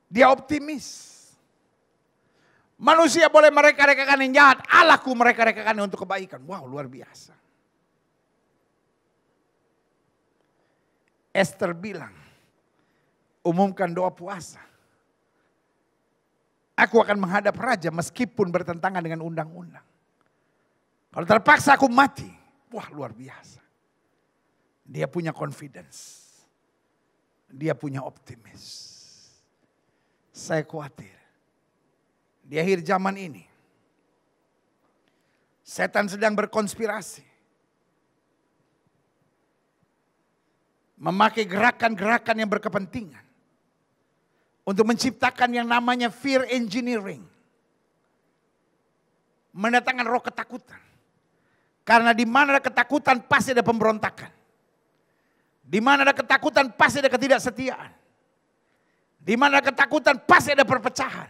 Dia optimis. Manusia boleh mereka-rekakan yang jahat, Allahku mereka-rekakan untuk kebaikan. Wow, luar biasa. Esther bilang, umumkan doa puasa. Aku akan menghadap raja meskipun bertentangan dengan undang-undang. Kalau terpaksa aku mati. Wah, luar biasa. Dia punya confidence. Dia punya optimis. Saya khawatir. Di akhir zaman ini. Setan sedang berkonspirasi. Memakai gerakan-gerakan yang berkepentingan. Untuk menciptakan yang namanya fear engineering. Mendatangkan roh ketakutan. Karena di mana ada ketakutan pasti ada pemberontakan. Di mana ada ketakutan pasti ada ketidaksetiaan. Di mana ada ketakutan pasti ada perpecahan.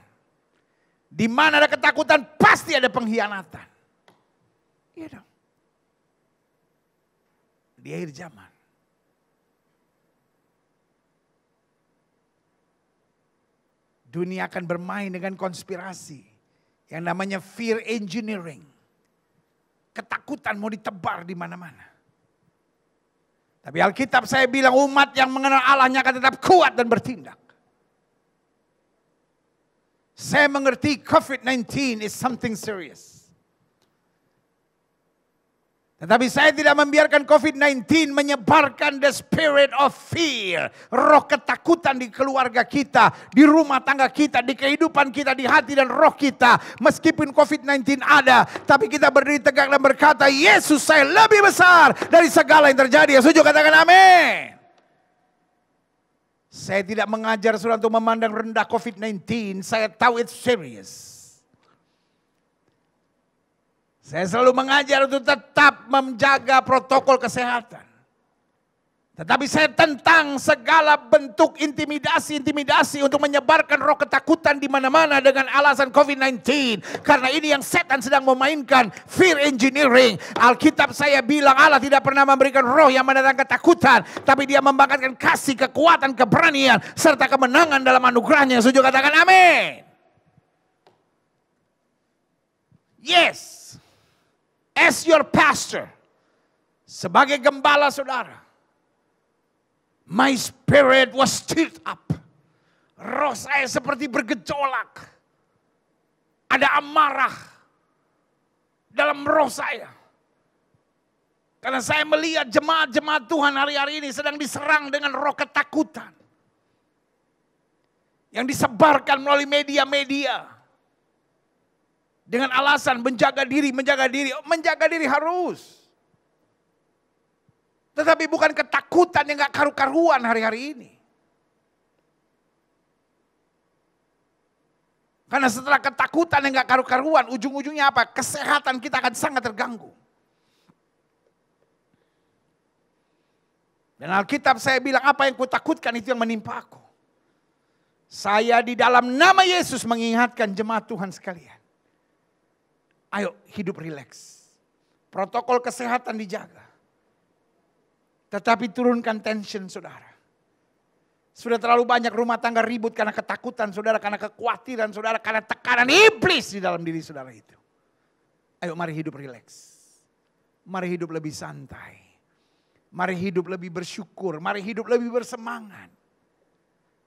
Di mana ada ketakutan pasti ada pengkhianatan. Iya dong. Di akhir zaman. Dunia akan bermain dengan konspirasi yang namanya fear engineering. Ketakutan mau ditebar di mana-mana. Tapi Alkitab saya bilang umat yang mengenal Allahnya akan tetap kuat dan bertindak. Saya mengerti COVID-19 is something serious. Tetapi saya tidak membiarkan COVID-19 menyebarkan the spirit of fear. Roh ketakutan di keluarga kita, di rumah tangga kita, di kehidupan kita, di hati dan roh kita. Meskipun COVID-19 ada, tapi kita berdiri tegak dan berkata, Yesus saya lebih besar dari segala yang terjadi. Yang setuju katakan amin. Saya tidak mengajar saudara untuk memandang rendah COVID-19. Saya tahu it's serious. Saya selalu mengajar untuk tetap menjaga protokol kesehatan. Tetapi saya tentang segala bentuk intimidasi untuk menyebarkan roh ketakutan di mana-mana dengan alasan COVID-19. Karena ini yang setan sedang memainkan, fear engineering. Alkitab saya bilang Allah tidak pernah memberikan roh yang mendatangkan ketakutan. Tapi dia membangkitkan kasih, kekuatan, keberanian, serta kemenangan dalam anugerahnya. Setuju katakan amin. Yes. As your pastor, sebagai gembala saudara, my spirit was stirred up. Roh saya seperti bergejolak. Ada amarah dalam roh saya. Karena saya melihat jemaat-jemaat Tuhan hari-hari ini sedang diserang dengan roh ketakutan. Yang disebarkan melalui media-media. Dengan alasan menjaga diri. Menjaga diri harus. Tetapi bukan ketakutan yang gak karu-karuan hari-hari ini. Karena setelah ketakutan yang gak karu-karuan, ujung-ujungnya apa? Kesehatan kita akan sangat terganggu. Dan Alkitab saya bilang apa yang kutakutkan itu yang menimpa aku. Saya di dalam nama Yesus mengingatkan jemaat Tuhan sekalian. Ayo hidup rileks. Protokol kesehatan dijaga. Tetapi turunkan tension saudara. Sudah terlalu banyak rumah tangga ribut karena ketakutan saudara, karena kekhawatiran saudara, karena tekanan iblis di dalam diri saudara itu. Ayo mari hidup rileks. Mari hidup lebih santai. Mari hidup lebih bersyukur. Mari hidup lebih bersemangat.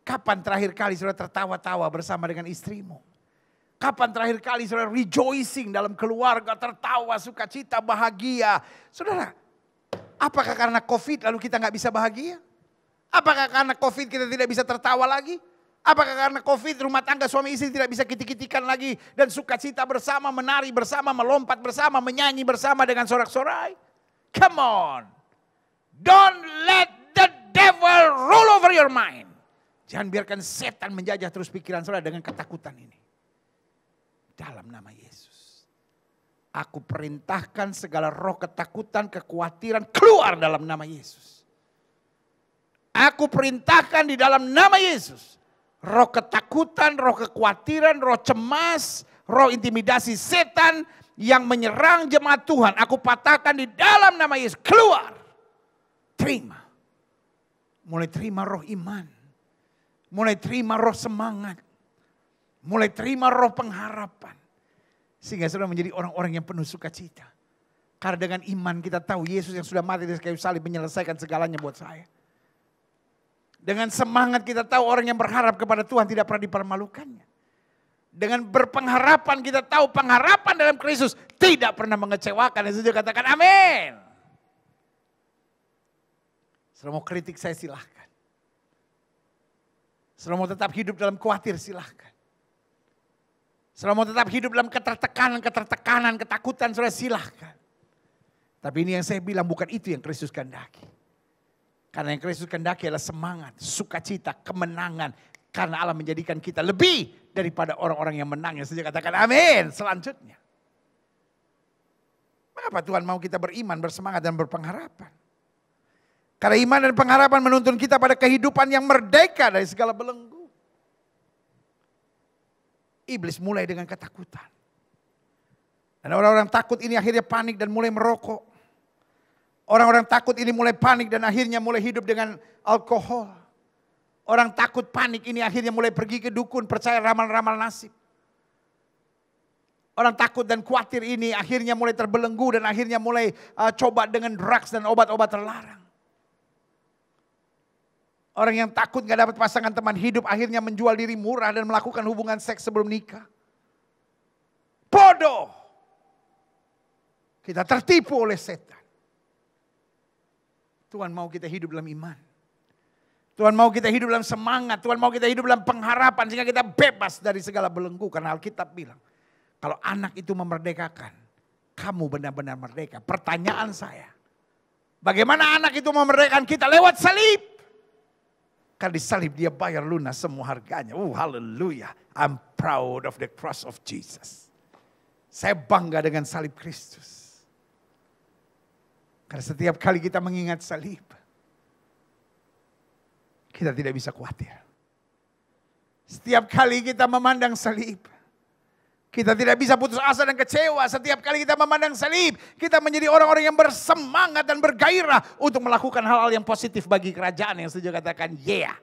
Kapan terakhir kali saudara tertawa-tawa bersama dengan istrimu? Kapan terakhir kali saudara rejoicing dalam keluarga, tertawa, sukacita, bahagia? Saudara, apakah karena COVID lalu kita nggak bisa bahagia? Apakah karena COVID kita tidak bisa tertawa lagi? Apakah karena COVID rumah tangga suami istri tidak bisa kitik-kitikan lagi dan sukacita bersama, menari bersama, melompat bersama, menyanyi bersama dengan sorak-sorai? Come on. Don't let the devil rule over your mind. Jangan biarkan setan menjajah terus pikiran saudara dengan ketakutan ini. Dalam nama Yesus. Aku perintahkan segala roh ketakutan, kekhawatiran keluar dalam nama Yesus. Aku perintahkan di dalam nama Yesus. Roh ketakutan, roh kekhawatiran, roh cemas, roh intimidasi setan yang menyerang jemaat Tuhan. Aku patahkan di dalam nama Yesus. Keluar. Terima. Mulai terima roh iman. Mulai terima roh semangat. Mulai terima roh pengharapan. Sehingga saudara menjadi orang-orang yang penuh sukacita. Karena dengan iman kita tahu Yesus yang sudah mati di kayu salib menyelesaikan segalanya buat saya. Dengan semangat kita tahu orang yang berharap kepada Tuhan tidak pernah dipermalukannya. Dengan berpengharapan kita tahu pengharapan dalam Kristus tidak pernah mengecewakan. Yang sudah katakan amin. Saudara mau kritik saya silahkan. Saudara mau tetap hidup dalam khawatir silahkan. Saudara mau tetap hidup dalam ketertekanan, ketakutan saudara silahkan. Tapi ini yang saya bilang bukan itu yang Kristus kehendaki. Karena yang Kristus kehendaki adalah semangat, sukacita, kemenangan. Karena Allah menjadikan kita lebih daripada orang-orang yang menang. Yang saja katakan amin. Selanjutnya. Mengapa Tuhan mau kita beriman, bersemangat dan berpengharapan? Karena iman dan pengharapan menuntun kita pada kehidupan yang merdeka dari segala belenggu. Iblis mulai dengan ketakutan. Dan orang-orang takut ini akhirnya panik dan mulai merokok. Orang-orang takut ini mulai panik dan akhirnya mulai hidup dengan alkohol. Orang takut panik ini akhirnya mulai pergi ke dukun, percaya ramal-ramal nasib. Orang takut dan khawatir ini akhirnya mulai terbelenggu dan akhirnya mulai coba dengan drugs dan obat-obat terlarang. Orang yang takut gak dapat pasangan teman hidup akhirnya menjual diri murah dan melakukan hubungan seks sebelum nikah. Bodoh. Kita tertipu oleh setan. Tuhan mau kita hidup dalam iman. Tuhan mau kita hidup dalam semangat. Tuhan mau kita hidup dalam pengharapan sehingga kita bebas dari segala belenggu. Karena Alkitab bilang, kalau anak itu memerdekakan, kamu benar-benar merdeka. Pertanyaan saya, bagaimana anak itu memerdekakan kita? Lewat salib. Karena di salib dia bayar lunas semua harganya. Haleluya. I'm proud of the cross of Jesus. Saya bangga dengan salib Kristus. Karena setiap kali kita mengingat salib, kita tidak bisa khawatir. Setiap kali kita memandang salib, kita tidak bisa putus asa dan kecewa. Setiap kali kita memandang salib, kita menjadi orang-orang yang bersemangat dan bergairah untuk melakukan hal-hal yang positif bagi kerajaan. Yang setuju katakan yeah.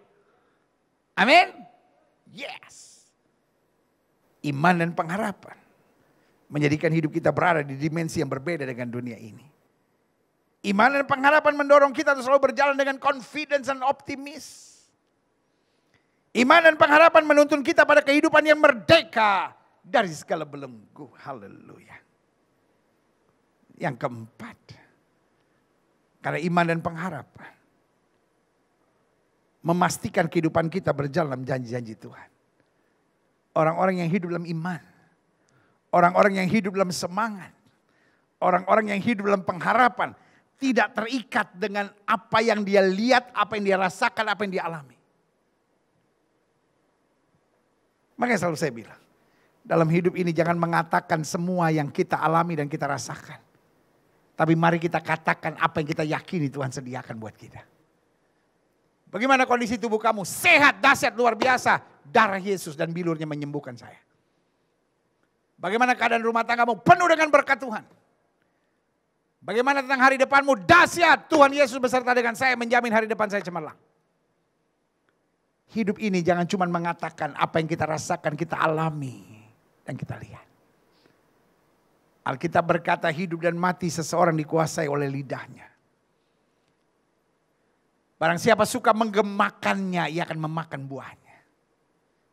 Amin. Yes. Iman dan pengharapan menjadikan hidup kita berada di dimensi yang berbeda dengan dunia ini. Iman dan pengharapan mendorong kita untuk selalu berjalan dengan confidence dan optimis. Iman dan pengharapan menuntun kita pada kehidupan yang merdeka dari segala belenggu. Haleluya. Yang keempat. Karena iman dan pengharapan memastikan kehidupan kita berjalan dalam janji-janji Tuhan. Orang-orang yang hidup dalam iman. Orang-orang yang hidup dalam semangat. Orang-orang yang hidup dalam pengharapan. Tidak terikat dengan apa yang dia lihat, apa yang dia rasakan, apa yang dia alami. Makanya selalu saya bilang. Dalam hidup ini jangan mengatakan semua yang kita alami dan kita rasakan. Tapi mari kita katakan apa yang kita yakini Tuhan sediakan buat kita. Bagaimana kondisi tubuh kamu? Sehat, dahsyat, luar biasa. darah Yesus dan bilurnya menyembuhkan saya. Bagaimana keadaan rumah tanggamu? Penuh dengan berkat Tuhan. Bagaimana tentang hari depanmu? Dahsyat, Tuhan Yesus beserta dengan saya menjamin hari depan saya cemerlang. Hidup ini jangan cuma mengatakan apa yang kita rasakan, kita alami dan kita lihat. Alkitab berkata hidup dan mati seseorang dikuasai oleh lidahnya. Barang siapa suka menggemakannya, ia akan memakan buahnya.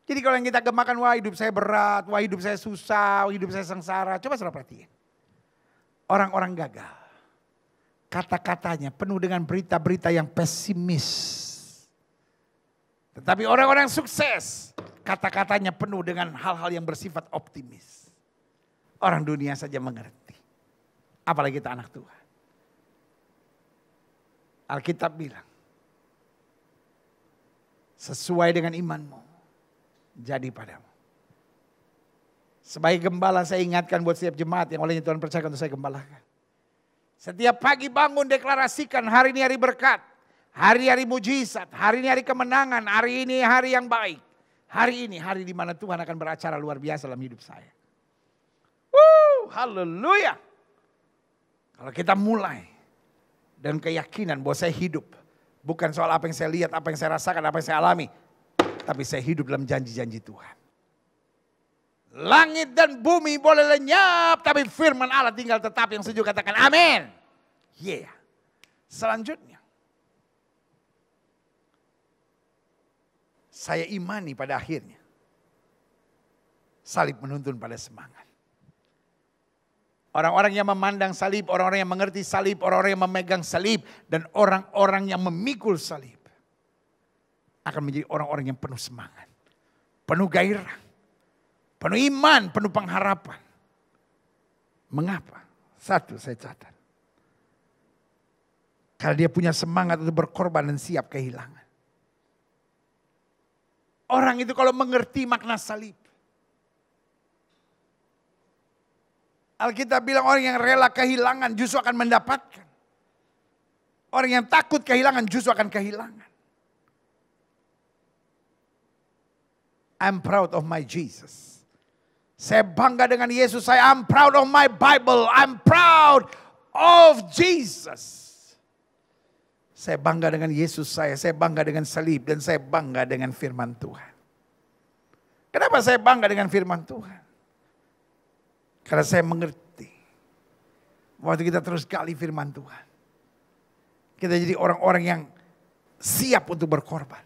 Jadi kalau yang kita gemakan, wah hidup saya berat, wah hidup saya susah, wah hidup saya sengsara. Coba saudara perhatiin. Orang-orang gagal. Kata-katanya penuh dengan berita-berita yang pesimis. Tetapi orang-orang sukses, kata-katanya penuh dengan hal-hal yang bersifat optimis. Orang dunia saja mengerti. Apalagi kita anak Tuhan. Alkitab bilang, sesuai dengan imanmu, jadi padamu. Sebagai gembala saya ingatkan buat setiap jemaat yang olehnya Tuhan percayakan untuk saya gembalakan. Setiap pagi bangun deklarasikan hari ini hari berkat. Hari-hari mujizat, hari ini hari kemenangan, hari ini hari yang baik. Hari ini hari di mana Tuhan akan beracara luar biasa dalam hidup saya. Haleluya. Kalau kita mulai dengan keyakinan bahwa saya hidup. Bukan soal apa yang saya lihat, apa yang saya rasakan, apa yang saya alami. Tapi saya hidup dalam janji-janji Tuhan. Langit dan bumi boleh lenyap, tapi firman Allah tinggal tetap. Yang setuju katakan amin. Yeah. Selanjutnya. Saya imani pada akhirnya. Salib menuntun pada semangat. Orang-orang yang memandang salib, orang-orang yang mengerti salib, orang-orang yang memegang salib. Dan orang-orang yang memikul salib. Akan menjadi orang-orang yang penuh semangat. Penuh gairah. Penuh iman, penuh pengharapan. Mengapa? Satu saya catat. Karena dia punya semangat untuk berkorban dan siap kehilangan. Orang itu kalau mengerti makna salib. Alkitab bilang orang yang rela kehilangan justru akan mendapatkan. Orang yang takut kehilangan justru akan kehilangan. I'm proud of my Jesus. Saya bangga dengan Yesus. I'm proud of my Bible. I'm proud of Jesus. Saya bangga dengan Yesus saya bangga dengan salib dan saya bangga dengan firman Tuhan. Kenapa saya bangga dengan firman Tuhan? Karena saya mengerti. Waktu kita terus gali firman Tuhan. Kita jadi orang-orang yang siap untuk berkorban.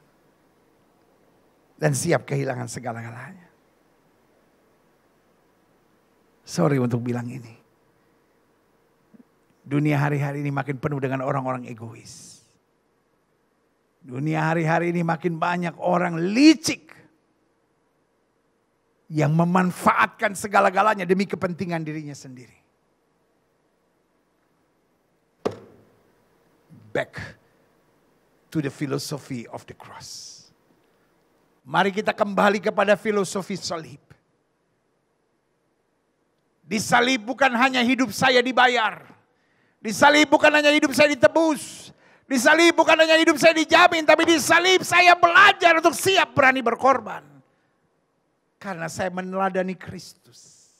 Dan siap kehilangan segala-galanya. Sorry untuk bilang ini. Dunia hari-hari ini makin penuh dengan orang-orang egois. Dunia hari-hari ini makin banyak orang licik. Yang memanfaatkan segala-galanya demi kepentingan dirinya sendiri. Back to the philosophy of the cross. Mari kita kembali kepada filosofi salib. Di salib bukan hanya hidup saya dibayar. Di salib bukan hanya hidup saya ditebus. Di salib bukan hanya hidup saya dijamin. Tapi di salib saya belajar untuk siap berani berkorban. Karena saya meneladani Kristus.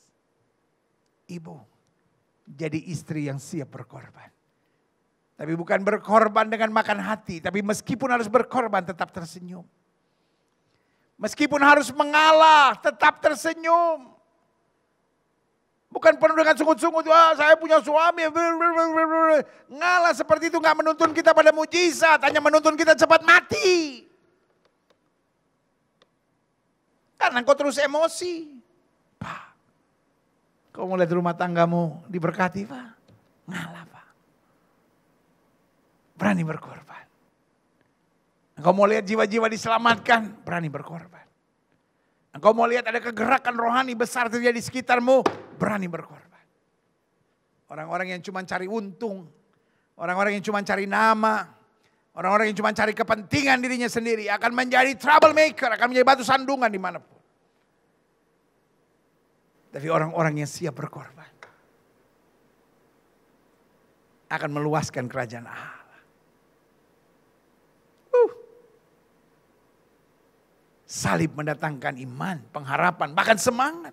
Ibu, jadi istri yang siap berkorban. Tapi bukan berkorban dengan makan hati. Tapi meskipun harus berkorban tetap tersenyum. Meskipun harus mengalah tetap tersenyum. Bukan penuh dengan sungut-sungut, wah saya punya suami. Ngalah seperti itu gak menuntun kita pada mujizat. Hanya menuntun kita cepat mati. Karena kau terus emosi. Pak, kau mau lihat rumah tanggamu diberkati Pak? Ngalah Pak. Berani berkorban. Kau mau lihat jiwa-jiwa diselamatkan? Berani berkorban. Engkau mau lihat ada kegerakan rohani besar terjadi di sekitarmu, berani berkorban. Orang-orang yang cuma cari untung, orang-orang yang cuma cari nama, orang-orang yang cuma cari kepentingan dirinya sendiri akan menjadi troublemaker, akan menjadi batu sandungan dimanapun. Tapi orang-orang yang siap berkorban akan meluaskan kerajaan Allah. Salib mendatangkan iman, pengharapan, bahkan semangat.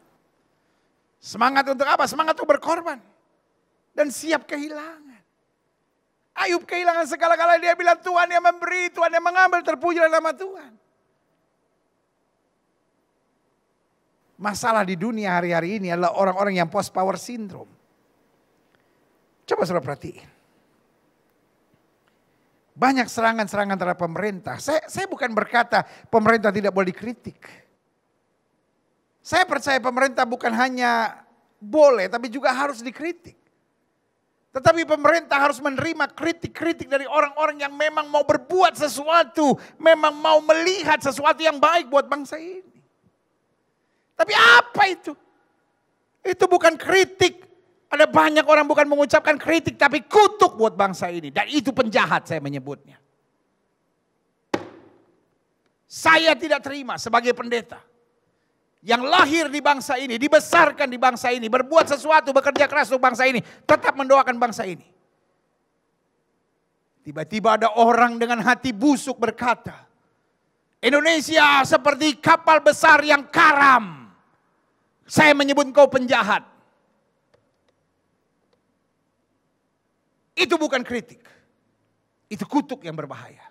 Semangat untuk apa? Semangat untuk berkorban. Dan siap kehilangan. Ayub kehilangan segala-galanya, dia bilang Tuhan yang memberi, Tuhan yang mengambil, terpujilah nama Tuhan. Masalah di dunia hari-hari ini adalah orang-orang yang post power syndrome. Coba saudara perhatiin. Banyak serangan-serangan terhadap pemerintah. Saya bukan berkata pemerintah tidak boleh dikritik. Saya percaya pemerintah bukan hanya boleh tapi juga harus dikritik. Tetapi pemerintah harus menerima kritik-kritik dari orang-orang yang memang mau berbuat sesuatu. Memang mau melihat sesuatu yang baik buat bangsa ini. Tapi apa itu? Itu bukan kritik. Ada banyak orang bukan mengucapkan kritik tapi kutuk buat bangsa ini. Dan itu penjahat saya menyebutnya. Saya tidak terima sebagai pendeta. Yang lahir di bangsa ini, dibesarkan di bangsa ini, berbuat sesuatu, bekerja keras untuk bangsa ini. Tetap mendoakan bangsa ini. Tiba-tiba ada orang dengan hati busuk berkata, Indonesia seperti kapal besar yang karam. Saya menyebut kau penjahat. Itu bukan kritik. Itu kutuk yang berbahaya.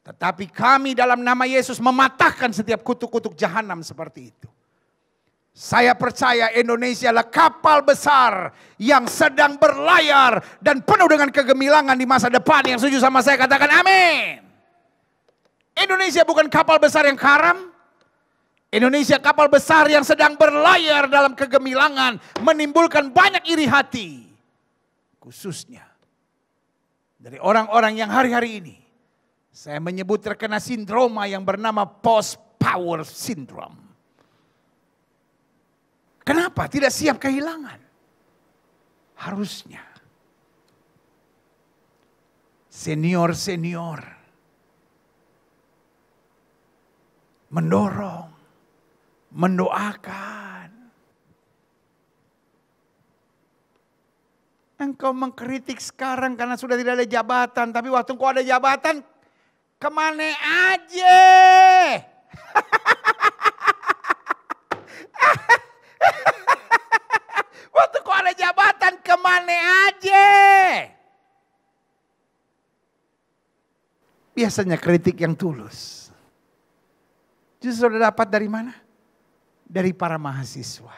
Tetapi kami dalam nama Yesus mematahkan setiap kutuk-kutuk jahanam seperti itu. Saya percaya Indonesia adalah kapal besar yang sedang berlayar dan penuh dengan kegemilangan di masa depan. Yang setuju sama saya katakan amin. Indonesia bukan kapal besar yang karam. Indonesia kapal besar yang sedang berlayar dalam kegemilangan. Menimbulkan banyak iri hati. Khususnya dari orang-orang yang hari-hari ini saya menyebut terkena sindroma yang bernama post power syndrome. Kenapa? Tidak siap kehilangan. Harusnya senior-senior mendorong, mendoakan. Engkau mengkritik sekarang karena sudah tidak ada jabatan. Tapi waktu engkau ada jabatan, kemana aja? Waktu kau ada jabatan, kemana aja? Biasanya kritik yang tulus. Justru sudah dapat dari mana? Dari para mahasiswa.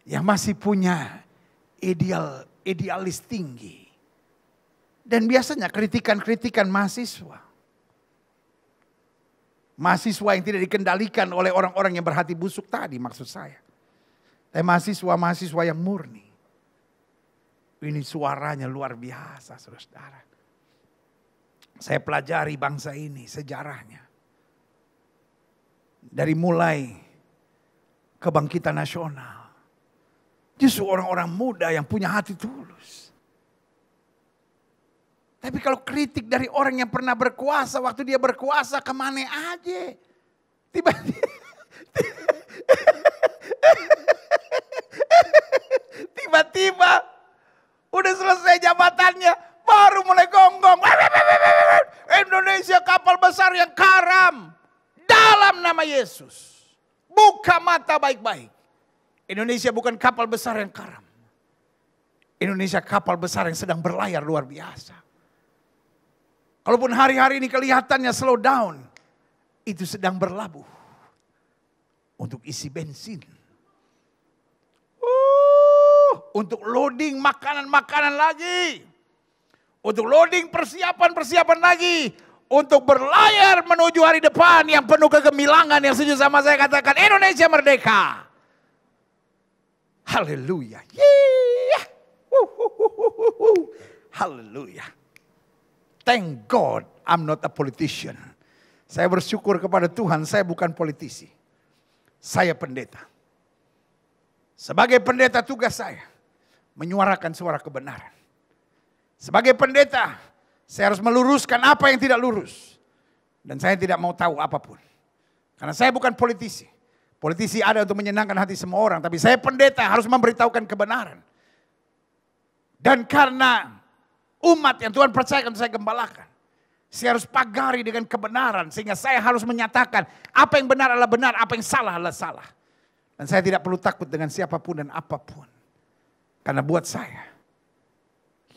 Yang masih punya idealis tinggi. Dan biasanya kritikan-kritikan mahasiswa. Mahasiswa yang tidak dikendalikan oleh orang-orang yang berhati busuk tadi maksud saya. Tapi mahasiswa-mahasiswa yang murni. Ini suaranya luar biasa saudara-saudara. Saya pelajari bangsa ini sejarahnya. Dari mulai kebangkitan nasional. Justru orang-orang muda yang punya hati tulus. Tapi kalau kritik dari orang yang pernah berkuasa, waktu dia berkuasa kemana aja. Tiba-tiba udah selesai jabatannya, baru mulai gonggong. Indonesia kapal besar yang karam. Dalam nama Yesus. Buka mata baik-baik. Indonesia bukan kapal besar yang karam. Indonesia kapal besar yang sedang berlayar luar biasa. Kalaupun hari-hari ini kelihatannya slow down. Itu sedang berlabuh. Untuk isi bensin. Untuk loading makanan-makanan lagi. Untuk loading persiapan-persiapan lagi. Untuk berlayar menuju hari depan yang penuh kegemilangan. Yang setuju sama saya katakan Indonesia merdeka. Haleluya. Yeah. Haleluya. Thank God I'm not a politician. Saya bersyukur kepada Tuhan saya bukan politisi. Saya pendeta. Sebagai pendeta tugas saya menyuarakan suara kebenaran. Sebagai pendeta saya harus meluruskan apa yang tidak lurus. Dan saya tidak mau tahu apapun. Karena saya bukan politisi. Politisi ada untuk menyenangkan hati semua orang. Tapi saya pendeta harus memberitahukan kebenaran. Dan karena umat yang Tuhan percayakan untuk saya gembalakan. Saya harus pagari dengan kebenaran. Sehingga saya harus menyatakan apa yang benar adalah benar, apa yang salah adalah salah. Dan saya tidak perlu takut dengan siapapun dan apapun. Karena buat saya,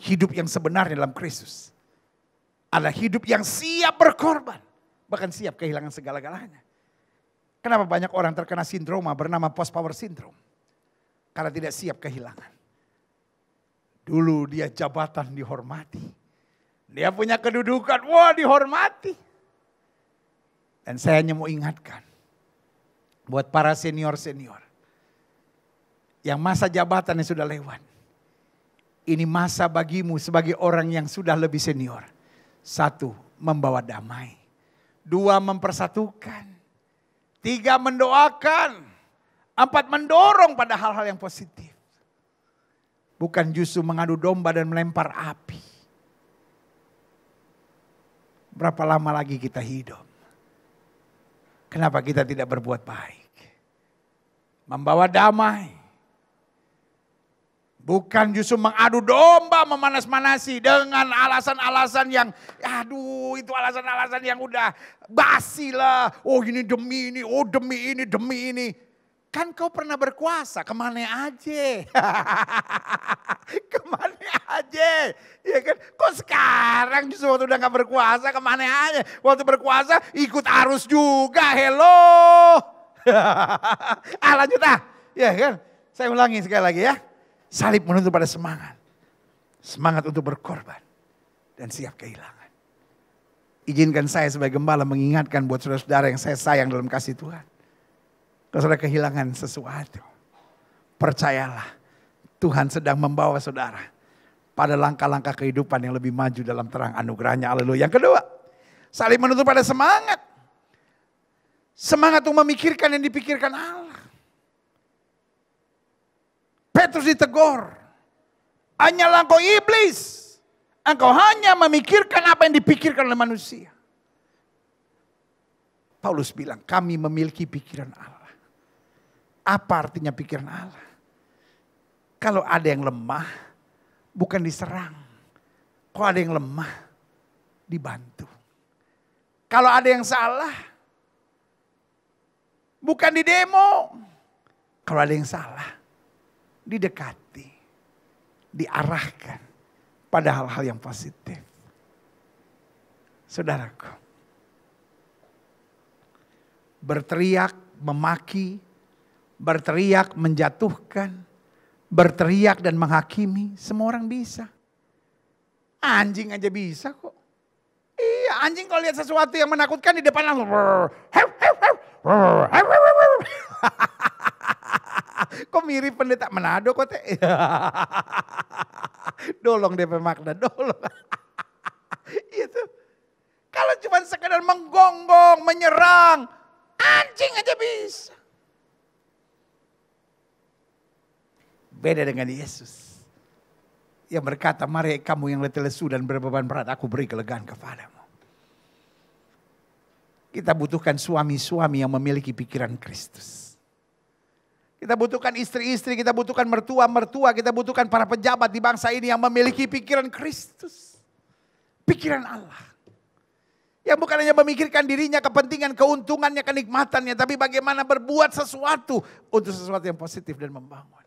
hidup yang sebenarnya dalam Kristus adalah hidup yang siap berkorban. Bahkan siap kehilangan segala-galanya. Kenapa banyak orang terkena sindroma bernama post power syndrome? Karena tidak siap kehilangan. Dulu dia jabatan dihormati. Dia punya kedudukan, wah dihormati. Dan saya hanya mau ingatkan. Buat para senior-senior. Yang masa jabatannya sudah lewat. Ini masa bagimu sebagai orang yang sudah lebih senior. 1, membawa damai. 2, mempersatukan. 3, mendoakan. 4, mendorong pada hal-hal yang positif. Bukan justru mengadu domba dan melempar api. Berapa lama lagi kita hidup? Kenapa kita tidak berbuat baik? Membawa damai. Bukan justru mengadu domba, memanas-manasi dengan alasan-alasan yang, aduh itu alasan-alasan yang udah basi lah. Oh ini demi ini, oh demi ini, demi ini. Kan kau pernah berkuasa, kemana aja? Kemana aja? Ya kan? Kok sekarang justru waktu udah gak berkuasa, kemana aja? Waktu berkuasa ikut arus juga, hello. Lanjut ya kan? Saya ulangi sekali lagi ya. Salib menuntut pada semangat. Semangat untuk berkorban. Dan siap kehilangan. Izinkan saya sebagai gembala mengingatkan buat saudara-saudara yang saya sayang dalam kasih Tuhan. Kalau saudara kehilangan sesuatu, percayalah Tuhan sedang membawa saudara pada langkah-langkah kehidupan yang lebih maju dalam terang anugerahnya. Haleluya. Yang kedua, saling menuntut pada semangat. Semangat untuk memikirkan yang dipikirkan Allah. Petrus ditegur, hanyalah engkau iblis. Engkau hanya memikirkan apa yang dipikirkan oleh manusia. Paulus bilang, kami memiliki pikiran Allah. Apa artinya pikiran Allah? Kalau ada yang lemah, bukan diserang. Kalau ada yang lemah, dibantu. Kalau ada yang salah, bukan didemo. Kalau ada yang salah, didekati. Diarahkan pada hal-hal yang positif. Saudaraku, berteriak, memaki, berteriak, menjatuhkan, berteriak dan menghakimi, semua orang bisa. Anjing aja bisa kok. Iya, anjing kalau lihat sesuatu yang menakutkan di depan langsung. Kok mirip pendeta Manado kok teh. Dolong DP Magda, dolong. Itu. Kalau cuma sekedar menggonggong, menyerang, anjing aja bisa. Beda dengan Yesus. Yang berkata, mari kamu yang letih lesu dan berbeban berat, aku beri kelegaan kepadamu. Kita butuhkan suami-suami yang memiliki pikiran Kristus. Kita butuhkan istri-istri, kita butuhkan mertua-mertua, kita butuhkan para pejabat di bangsa ini yang memiliki pikiran Kristus. Pikiran Allah. Yang bukan hanya memikirkan dirinya, kepentingan, keuntungannya, kenikmatannya, tapi bagaimana berbuat sesuatu untuk sesuatu yang positif dan membangun.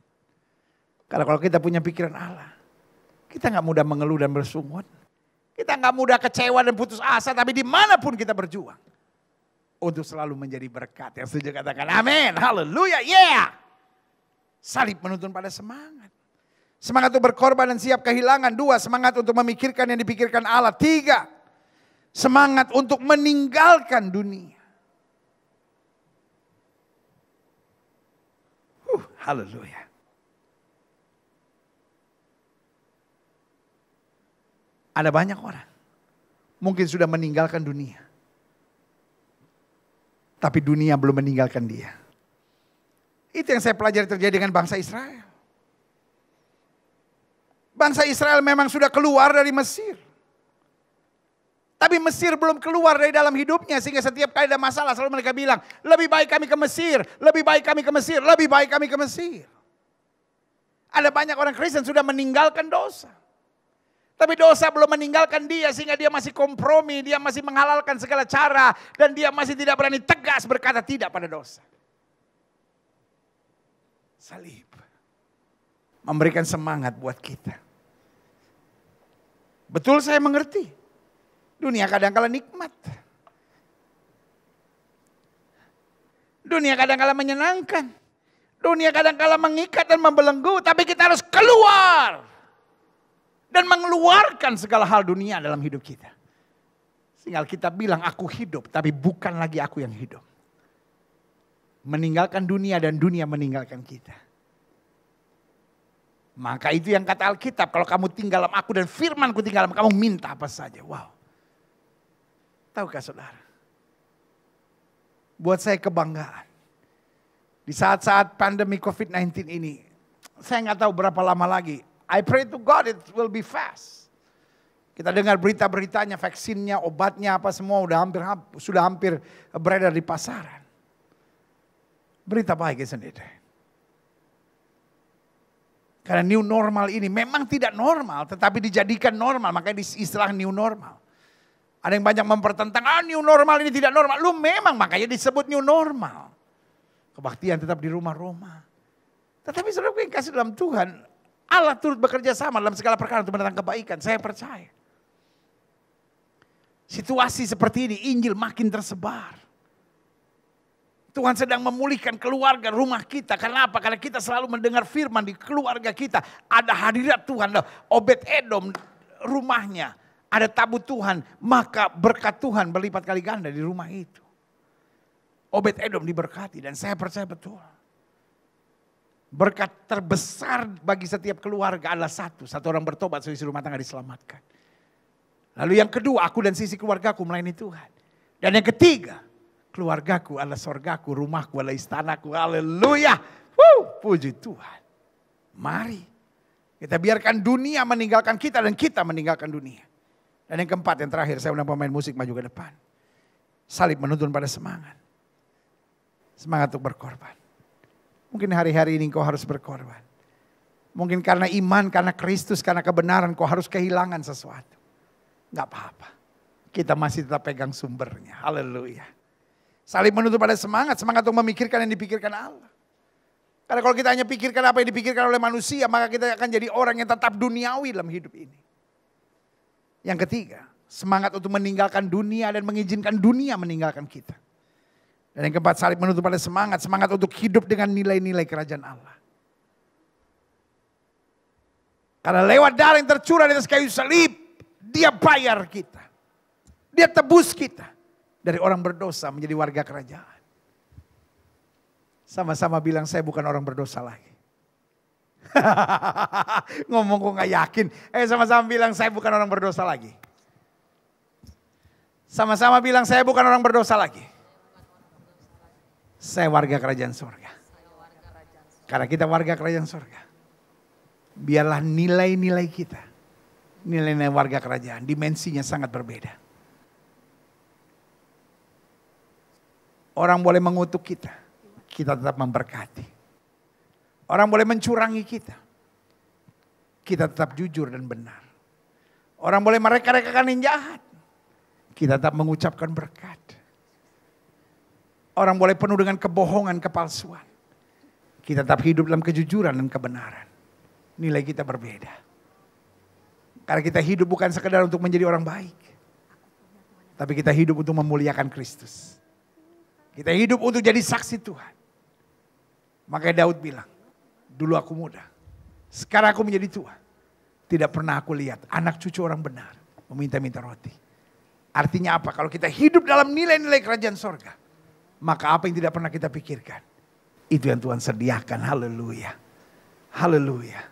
Karena kalau kita punya pikiran Allah, kita gak mudah mengeluh dan bersungut. Kita gak mudah kecewa dan putus asa, tapi dimanapun kita berjuang. Untuk selalu menjadi berkat. Yang setuju katakan amin, haleluya, yeah. Salib menuntun pada semangat. Semangat untuk berkorban dan siap kehilangan. 2, semangat untuk memikirkan yang dipikirkan Allah. 3, semangat untuk meninggalkan dunia. Haleluya. Ada banyak orang mungkin sudah meninggalkan dunia. Tapi dunia belum meninggalkan dia. Itu yang saya pelajari terjadi dengan bangsa Israel. Bangsa Israel memang sudah keluar dari Mesir. Tapi Mesir belum keluar dari dalam hidupnya. Sehingga setiap kali ada masalah selalu mereka bilang, lebih baik kami ke Mesir, lebih baik kami ke Mesir, lebih baik kami ke Mesir. Ada banyak orang Kristen sudah meninggalkan dosa. Tapi dosa belum meninggalkan dia sehingga dia masih kompromi, dia masih menghalalkan segala cara. Dan dia masih tidak berani tegas berkata tidak pada dosa. Salib memberikan semangat buat kita. Betul saya mengerti. Dunia kadang-kala nikmat. Dunia kadang-kala menyenangkan. Dunia kadang-kala mengikat dan membelenggu. Tapi kita harus keluar. Dan mengeluarkan segala hal dunia dalam hidup kita. Sehingga kita bilang aku hidup. Tapi bukan lagi aku yang hidup. Meninggalkan dunia dan dunia meninggalkan kita. Maka itu yang kata Alkitab. Kalau kamu tinggal dalam aku dan firmanku tinggal dalam kamu, minta apa saja. Wow. Tahukah saudara? Buat saya kebanggaan. Di saat-saat pandemi COVID-19 ini. Saya nggak tahu berapa lama lagi. I pray to God it will be fast. Kita dengar berita-beritanya, vaksinnya, obatnya apa semua sudah hampir beredar di pasaran. Berita baik sendiri. Karena new normal ini memang tidak normal, tetapi dijadikan normal. Makanya istilah new normal. Ada yang banyak mempertentang, new normal ini tidak normal. Lu memang makanya disebut new normal. Kebaktian tetap di rumah-rumah. Tetapi saudara yang kasih dalam Tuhan, Allah turut bekerja sama dalam segala perkara untuk mendatangkan kebaikan. Saya percaya. Situasi seperti ini, Injil makin tersebar. Tuhan sedang memulihkan keluarga rumah kita. Karena apa? Karena kita selalu mendengar firman di keluarga kita. Ada hadirat Tuhan. Obed-Edom rumahnya. Ada tabut Tuhan. Maka berkat Tuhan berlipat kali ganda di rumah itu. Obed-Edom diberkati. Dan saya percaya betul. Berkat terbesar bagi setiap keluarga adalah satu. Satu orang bertobat, seisi rumah tangga diselamatkan. Lalu yang kedua, aku dan sisi keluargaku melayani Tuhan. Dan yang ketiga, keluargaku adalah sorgaku, rumahku adalah istanaku. Haleluya. Puji Tuhan. Mari kita biarkan dunia meninggalkan kita dan kita meninggalkan dunia. Dan yang keempat, yang terakhir, saya undang pemain musik maju ke depan. Salib menuntun pada semangat. Semangat untuk berkorban. Mungkin hari-hari ini kau harus berkorban. Mungkin karena iman, karena Kristus, karena kebenaran kau harus kehilangan sesuatu. Gak apa-apa. Kita masih tetap pegang sumbernya. Haleluya. Salib menuntut pada semangat. Semangat untuk memikirkan yang dipikirkan Allah. Karena kalau kita hanya pikirkan apa yang dipikirkan oleh manusia, maka kita akan jadi orang yang tetap duniawi dalam hidup ini. Yang ketiga, semangat untuk meninggalkan dunia dan mengizinkan dunia meninggalkan kita. Dan yang keempat, salib menuntut pada semangat. Semangat untuk hidup dengan nilai-nilai kerajaan Allah. Karena lewat darah yang tercurah di atas kayu salib, dia bayar kita. Dia tebus kita. Dari orang berdosa menjadi warga kerajaan. Sama-sama bilang saya bukan orang berdosa lagi. Ngomong kok gak yakin. Sama-sama bilang saya bukan orang berdosa lagi. Sama-sama bilang saya bukan orang berdosa lagi. Saya warga kerajaan surga. Karena kita warga kerajaan surga. Biarlah nilai-nilai kita. Nilai-nilai warga kerajaan. Dimensinya sangat berbeda. Orang boleh mengutuk kita. Kita tetap memberkati. Orang boleh mencurangi kita. Kita tetap jujur dan benar. Orang boleh mereka-rekakan yang jahat. Kita tetap mengucapkan berkat. Orang boleh penuh dengan kebohongan, kepalsuan. Kita tetap hidup dalam kejujuran dan kebenaran. Nilai kita berbeda. Karena kita hidup bukan sekedar untuk menjadi orang baik. Tapi kita hidup untuk memuliakan Kristus. Kita hidup untuk jadi saksi Tuhan. Makanya Daud bilang, dulu aku muda, sekarang aku menjadi tua. Tidak pernah aku lihat anak cucu orang benar meminta-minta roti. Artinya apa? Kalau kita hidup dalam nilai-nilai kerajaan sorga, maka apa yang tidak pernah kita pikirkan, itu yang Tuhan sediakan. Haleluya. Haleluya.